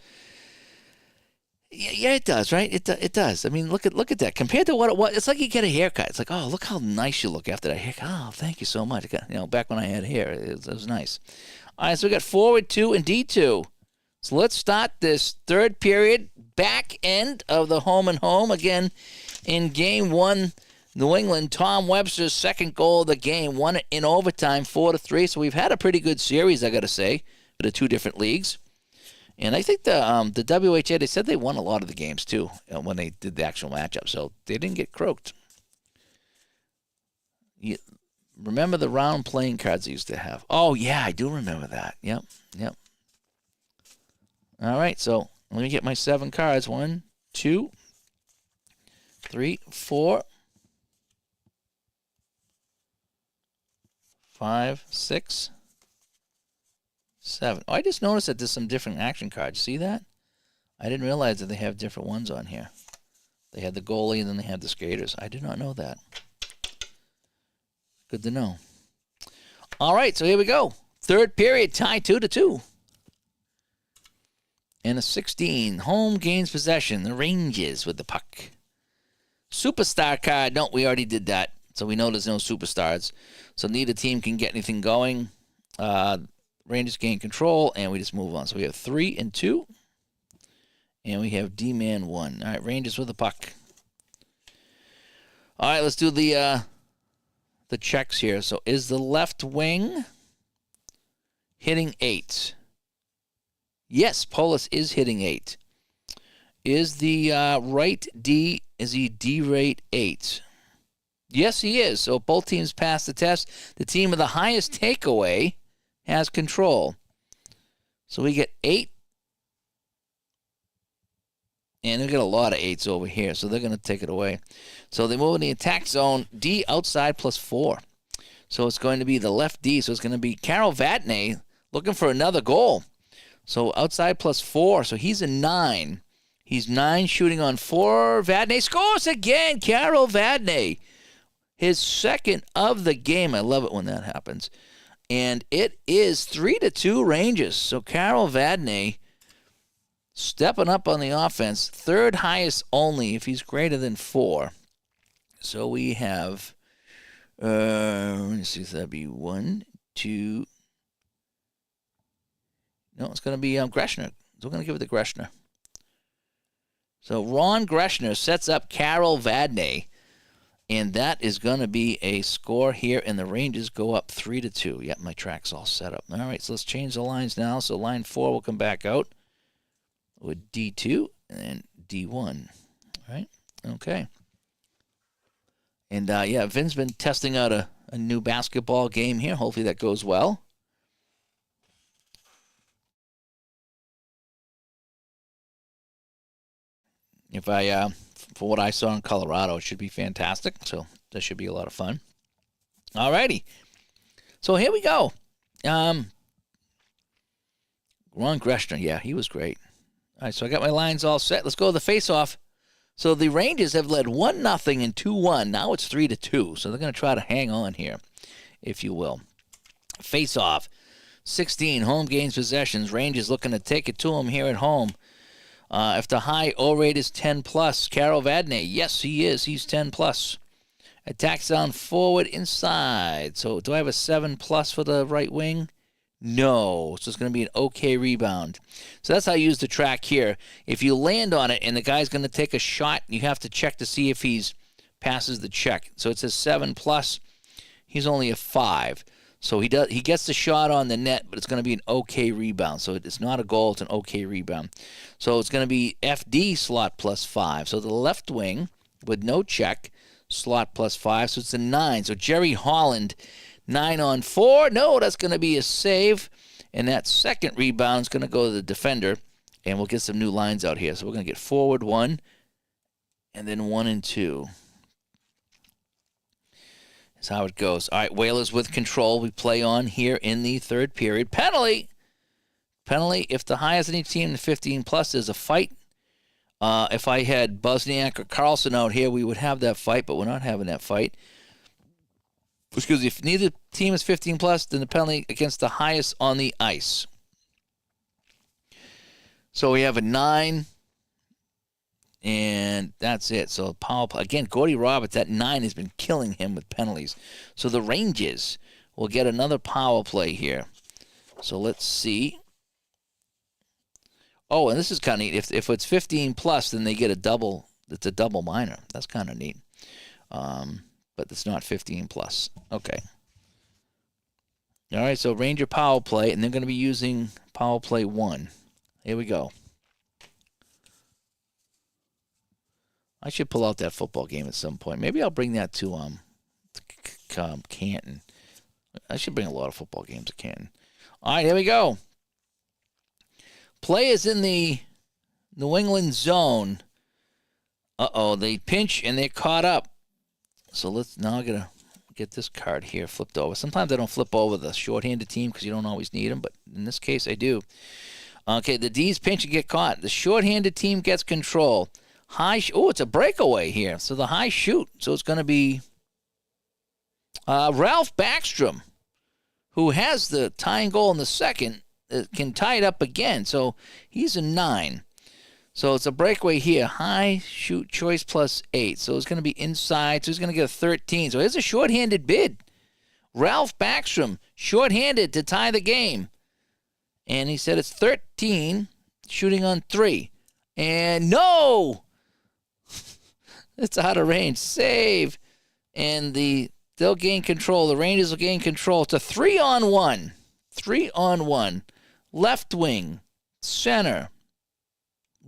Yeah, it does, right? It does. I mean, look at that. Compared to what it was, it's like you get a haircut. It's like, oh, look how nice you look after that haircut. Oh, thank you so much. Back when I had hair, it was nice. All right, so we got forward 2 and D2. So let's start this third period, back end of the home and home. Again, in game 1, New England, Tom Webster's second goal of the game, won it in overtime, 4-3. So we've had a pretty good series, I got to say, for the two different leagues. And I think the WHA, they said they won a lot of the games, too, when they did the actual matchup. So they didn't get croaked. You remember the round playing cards they used to have? Oh, yeah, I do remember that. Yep. All right, so let me get my 7 cards. 1, 2, 3, 4, 5, 6, 7. Oh, I just noticed that there's some different action cards. See that? I didn't realize that they have different ones on here. They had the goalie and then they had the skaters. I did not know that. Good to know. All right, so here we go. Third period, tie 2-2. And a 16. Home gains possession. The Rangers with the puck. Superstar card. No, we already did that. So we know there's no superstars. So neither team can get anything going. Rangers gain control, and we just move on. So we have 3 and 2. And we have D-Man 1. All right, Rangers with the puck. All right, let's do the checks here. So is the left wing hitting 8? Yes, Polis is hitting 8. Is the right D, is he D-rate 8? Yes, he is. So both teams pass the test. The team with the highest takeaway has control. So we get 8. And they get a lot of 8s over here, so they're going to take it away. So they move in the attack zone. D outside +4. So it's going to be the left D. So it's going to be Carol Vatney looking for another goal. So outside +4. So he's a 9. He's 9 shooting on 4. Vatney scores again. Carol Vatney. His second of the game. I love it when that happens. And it is 3-2 Rangers. So Carol Vatney stepping up on the offense. Third highest only if he's greater than 4. So we have, let me see if that'd be 1, 2. No, it's going to be Greshner. So we're going to give it to Greshner. So Ron Greshner sets up Carol Vadney. And that is going to be a score here. And the Rangers go up 3-2. Yep, my track's all set up. All right, so let's change the lines now. So line 4 will come back out with D2 and D1. All right, okay. And, yeah, Vin's been testing out a new basketball game here. Hopefully that goes well. If I, for what I saw in Colorado, it should be fantastic. So that should be a lot of fun. All righty. So here we go. Ron Greshner, yeah, he was great. All right, so I got my lines all set. Let's go to the face-off. So the Rangers have led 1-0 and 2-1. Now it's 3-2. So they're going to try to hang on here, if you will. Face-off. 16 home gains possessions. Rangers looking to take it to them here at home. If the high O rate is 10+, Carol Vadney, yes, he is. He's 10+. Attacks down forward inside. So do I have a 7+ for the right wing? No. So it's going to be an okay rebound. So that's how I use the track here. If you land on it and the guy's going to take a shot, you have to check to see if he's passes the check. So it says 7+. He's only a 5. So he gets the shot on the net, but it's going to be an okay rebound. So it's not a goal, it's an okay rebound. So it's going to be FD slot +5. So the left wing with no check, slot +5. So it's a 9. So Jerry Holland, 9 on 4. No, that's going to be a save. And that second rebound is going to go to the defender. And we'll get some new lines out here. So we're going to get forward 1 and then 1 and 2. That's how it goes. All right, Whalers with control. We play on here in the third period. Penalty. Penalty. If the highest in each team in 15+, is a fight. If I had Bosniak or Carlson out here, we would have that fight, but we're not having that fight. Because if neither team is 15+, then the penalty against the highest on the ice. So we have a 9. And that's it. So, power play. Again, Gordy Roberts, that 9 has been killing him with penalties. So, the Rangers will get another power play here. So, let's see. Oh, and this is kind of neat. If it's 15+, then they get a double. It's a double minor. That's kind of neat. but it's not 15 plus. Okay. All right, so Ranger power play, and they're going to be using power play 1. Here we go. I should pull out that football game at some point. Maybe I'll bring that to Canton. I should bring a lot of football games to Canton. All right, here we go. Players in the New England zone. They pinch and they're caught up. So now I got to get this card here flipped over. Sometimes I don't flip over the shorthanded team because you don't always need them, but in this case I do. Okay, the D's pinch and get caught. The shorthanded team gets control. It's a breakaway here. So the high shoot. So it's going to be Ralph Backstrom, who has the tying goal in the second, can tie it up again. So he's a 9. So it's a breakaway here. High shoot choice plus 8. So it's going to be inside. So he's going to get a 13. So here's a shorthanded bid. Ralph Backstrom, shorthanded to tie the game. And he said it's 13, shooting on 3. And no! It's out of range. Save. And they'll gain control. The Rangers will gain control. It's a 3-on-1. 3-on-1. Left wing. Center.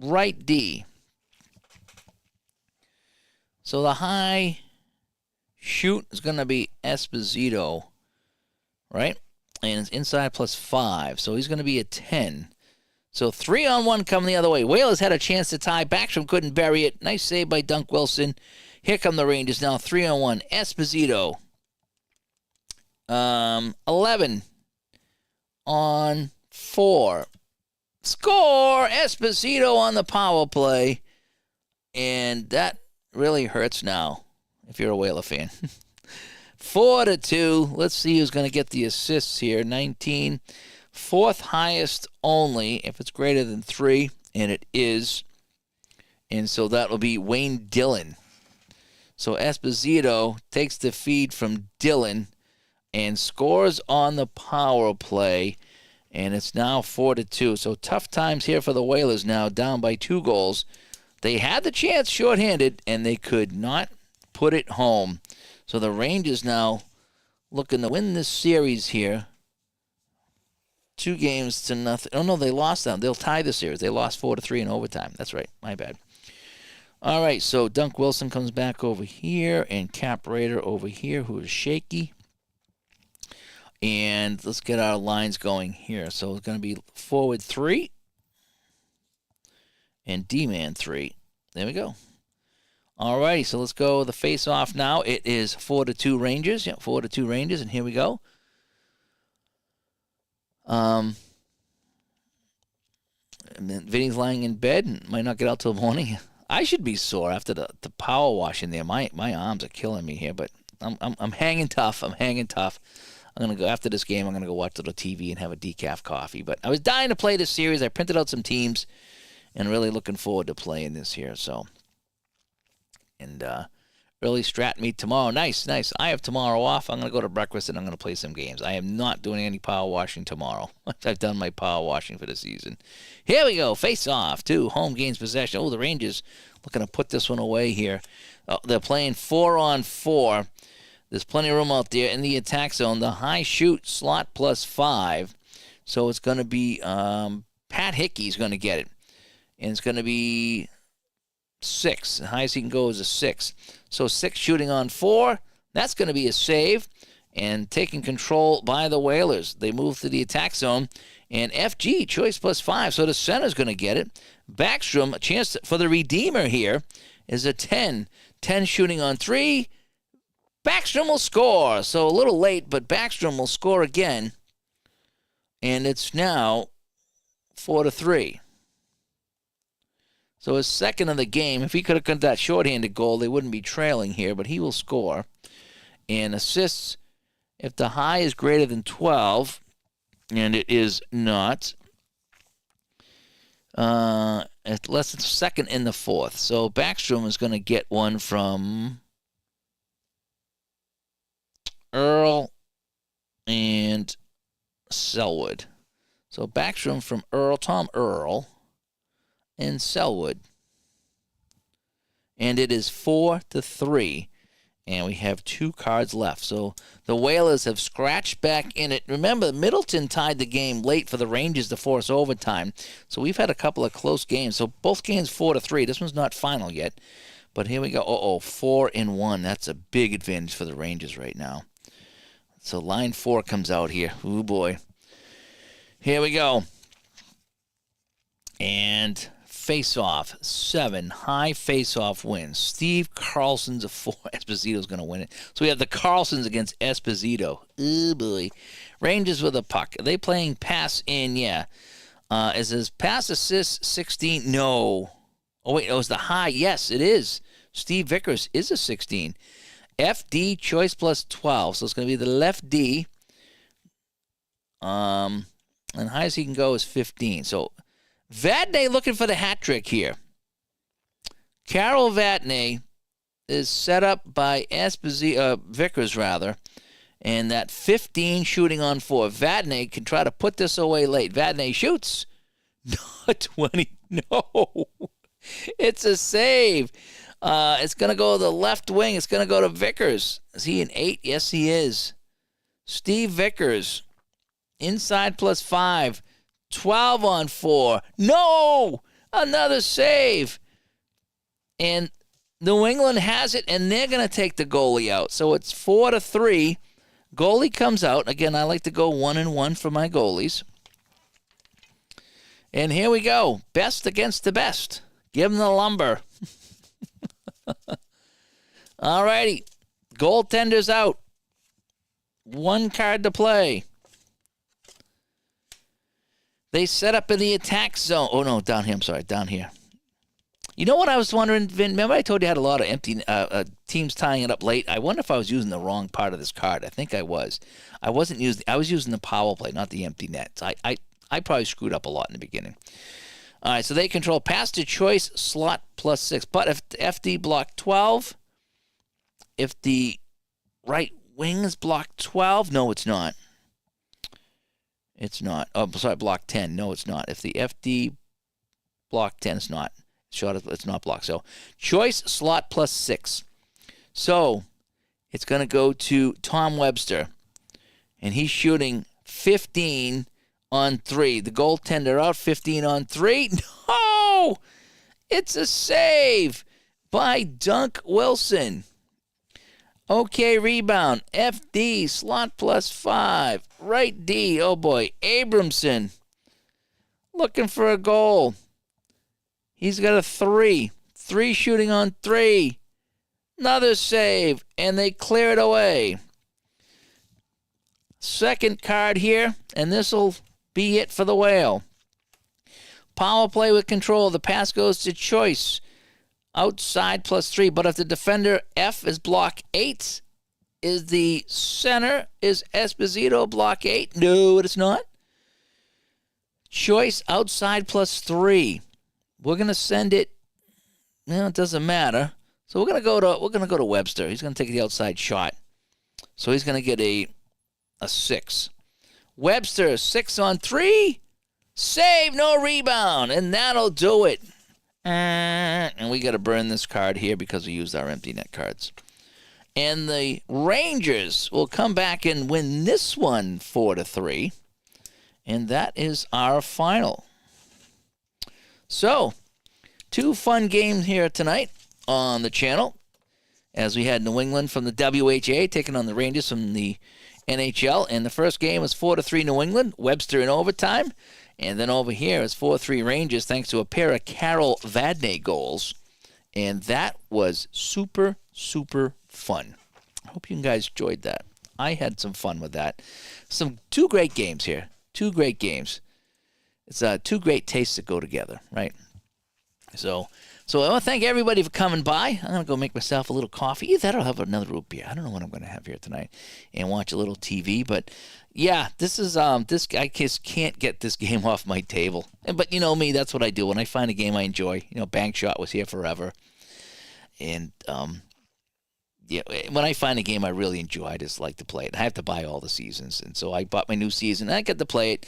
Right D. So the high shoot is going to be Esposito. Right? And it's inside plus 5. So he's going to be a 10. So 3-on-1 coming the other way. Whalers had a chance to tie. Backstrom couldn't bury it. Nice save by Dunk Wilson. Here come the Rangers now. 3-on-1. Esposito. 11 on 4. Score! Esposito on the power play. And that really hurts now if you're a Whaler fan. 4-2. Let's see who's going to get the assists here. 19. 4th highest only if it's greater than 3, and it is. And so that will be Wayne Dillon. So Esposito takes the feed from Dillon and scores on the power play, and it's now 4-2. So tough times here for the Whalers now, down by 2 goals. They had the chance shorthanded, and they could not put it home. So the Rangers now looking to win this series here. 2-0. Oh, no, they lost them. They'll tie the series. They lost 4-3 in overtime. That's right. My bad. All right, so Dunk Wilson comes back over here, and Cap Raider over here, who is shaky. And let's get our lines going here. So it's going to be forward 3 and D-man 3. There we go. All righty, so let's go the face-off now. It is 4-2 Rangers. Yeah, 4-2 Rangers, and here we go. And then Vinny's lying in bed and might not get out till morning. I should be sore after the power washing there. My arms are killing me here, but I'm hanging tough. I'm gonna go after this game. I'm gonna go watch the TV and have a decaf coffee. But I was dying to play this series. I printed out some teams, and really looking forward to playing this here. So, and early strat meet tomorrow. Nice. I have tomorrow off. I'm going to go to breakfast and I'm going to play some games. I am not doing any power washing tomorrow. I've done my power washing for the season. Here we go. Face off. 2 home games possession. Oh, the Rangers looking to put this one away here. They're playing 4-on-4. There's plenty of room out there in the attack zone. The high shoot slot plus 5. So it's going to be Pat Hickey's going to get it. And it's going to be 6. The highest he can go is a 6. So 6 shooting on 4. That's going to be a save. And taking control by the Whalers. They move to the attack zone. And FG, choice plus 5. So the center's going to get it. Backstrom, a chance for the Redeemer here, is a 10. 10 shooting on 3. Backstrom will score. So a little late, but Backstrom will score again. And it's now 4-3. So his second of the game. If he could have got that shorthanded goal, they wouldn't be trailing here, but he will score. And assists, if the high is greater than 12, and it is not, unless it's second in the 4th. So Backstrom is going to get one from Earl and Selwood. So Backstrom from Tom Earl, and Selwood. And it is 4-3. And we have 2 cards left. So the Whalers have scratched back in it. Remember, Middleton tied the game late for the Rangers to force overtime. So we've had a couple of close games. So both games 4-3. This one's not final yet. But here we go. 4-1. That's a big advantage for the Rangers right now. So line 4 comes out here. Ooh, boy. Here we go. And face-off, 7 high face-off wins. Steve Carlson's a 4. Esposito's going to win it. So we have the Carlsons against Esposito. Oh, boy. Rangers with a puck. Are they playing pass in? Yeah. Is his pass assist 16? No. Oh, wait. Oh, it's the high. Yes, it is. Steve Vickers is a 16. FD choice plus 12. So it's going to be the left D. And high as he can go is 15. So Vadnais looking for the hat trick here. Carol Vadnais is set up by Vickers, rather. And that 15 shooting on 4. Vadnais can try to put this away late. Vadnais shoots. 20. No. It's a save. It's going to go to the left wing. It's going to go to Vickers. Is he an 8? Yes, he is. Steve Vickers. Inside plus 5. 12 on 4. No! Another save. And New England has it, and they're going to take the goalie out. So it's 4-3. Goalie comes out. Again, I like to go 1-1 for my goalies. And here we go. Best against the best. Give them the lumber. All righty. Goaltender's out. 1 card to play. They set up in the attack zone. Oh, no, down here. I'm sorry, down here. You know what I was wondering, Vin? Remember I told you I had a lot of empty teams tying it up late? I wonder if I was using the wrong part of this card. I think I was. I was using the power play, not the empty net. I probably screwed up a lot in the beginning. All right, so they control pass to choice, slot plus 6. But if the FD block 12, if the right wing is block 12, no, it's not. It's not. Oh, sorry, block 10. No, it's not. If the FD block 10, it's not. It's not blocked. So choice, slot plus 6. So it's going to go to Tom Webster. And he's shooting 15 on 3. The goaltender out, 15 on 3. No! It's a save by Dunk Wilson. Okay, rebound. FD, slot plus 5. Right D, oh boy. Abramson looking for a goal. He's got a 3. 3 shooting on 3. Another save, and they clear it away. Second card here, and this will be it for the Whale. Power play with control. The pass goes to choice. Outside plus 3. But if the defender F is block 8, is the center, is Esposito block 8? No, it's not. Choice outside plus 3. We're gonna send it. Well, it doesn't matter. So we're gonna go to Webster. He's gonna take the outside shot. So he's gonna get a 6. Webster 6 on 3. Save, no rebound, and that'll do it. And we got to burn this card here because we used our empty net cards. And the Rangers will come back and win this one 4-3. And that is our final. So, 2 fun games here tonight on the channel. As we had New England from the WHA taking on the Rangers from the NHL. And the first game was 4-3 New England. Webster in overtime. And then over here is 4-3 Rangers thanks to a pair of Carol Vadnais goals. And that was super, super fun. I hope you guys enjoyed that. I had some fun with that. 2 great games here. 2 great games. It's 2 great tastes that go together, right? So I want to thank everybody for coming by. I'm going to go make myself a little coffee. Either that or I'll have another root beer. I don't know what I'm going to have here tonight. And watch a little TV. But, yeah, this is this. I just can't get this game off my table. But you know me, that's what I do. When I find a game I enjoy. You know, Bank Shot was here forever. And, yeah, when I find a game I really enjoy, I just like to play it. I have to buy all the seasons. And so I bought my new season. And I get to play it.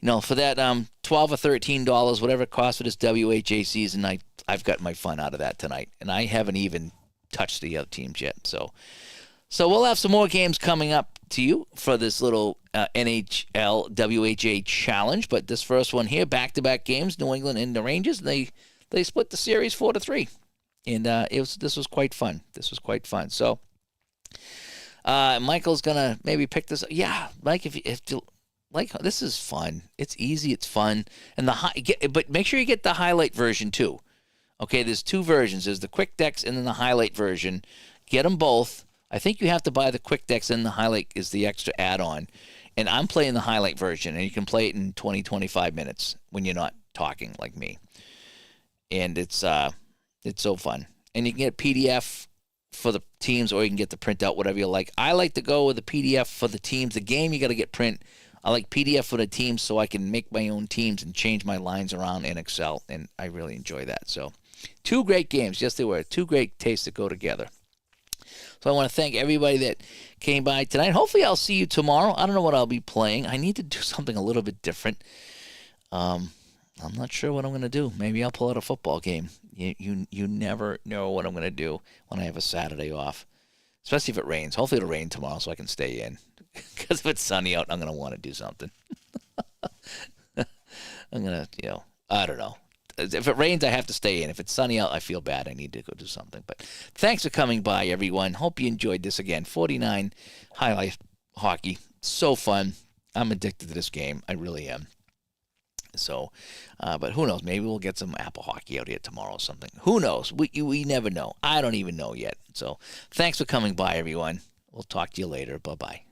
You know, for that $12 or $13, whatever it costs for this WHA season, I've got my fun out of that tonight. And I haven't even touched the other teams yet. So we'll have some more games coming up to you for this little NHL WHA challenge. But this first one here, back-to-back games, New England and the Rangers, they split the series 4-3, and this was quite fun. So Michael's gonna maybe pick this up. Yeah, Mike, if you like, this is fun. It's easy. It's fun, and but make sure you get the highlight version too. Okay, there's two versions. There's the quick decks and then the highlight version. Get them both. I think you have to buy the quick decks, and the highlight is the extra add-on. And I'm playing the highlight version, and you can play it in 20, 25 minutes when you're not talking like me. And it's so fun. And you can get PDF for the teams, or you can get the printout, whatever you like. I like to go with the PDF for the teams. The game, you got to get print. I like PDF for the teams so I can make my own teams and change my lines around in Excel, and I really enjoy that. So 2 great games. Yes, they were. 2 great tastes that go together. So I want to thank everybody that came by tonight. Hopefully I'll see you tomorrow. I don't know what I'll be playing. I need to do something a little bit different. I'm not sure what I'm going to do. Maybe I'll pull out a football game. You never know what I'm going to do when I have a Saturday off, especially if it rains. Hopefully it'll rain tomorrow so I can stay in. Because if it's sunny out, I'm going to want to do something. I'm going to, I don't know. If it rains, I have to stay in. If it's sunny out, I feel bad. I need to go do something. But thanks for coming by, everyone. Hope you enjoyed this again. 49 Highlight Hockey. So fun. I'm addicted to this game. I really am. So, but who knows? Maybe we'll get some Apple Hockey out here tomorrow or something. Who knows? We never know. I don't even know yet. So thanks for coming by, everyone. We'll talk to you later. Bye-bye.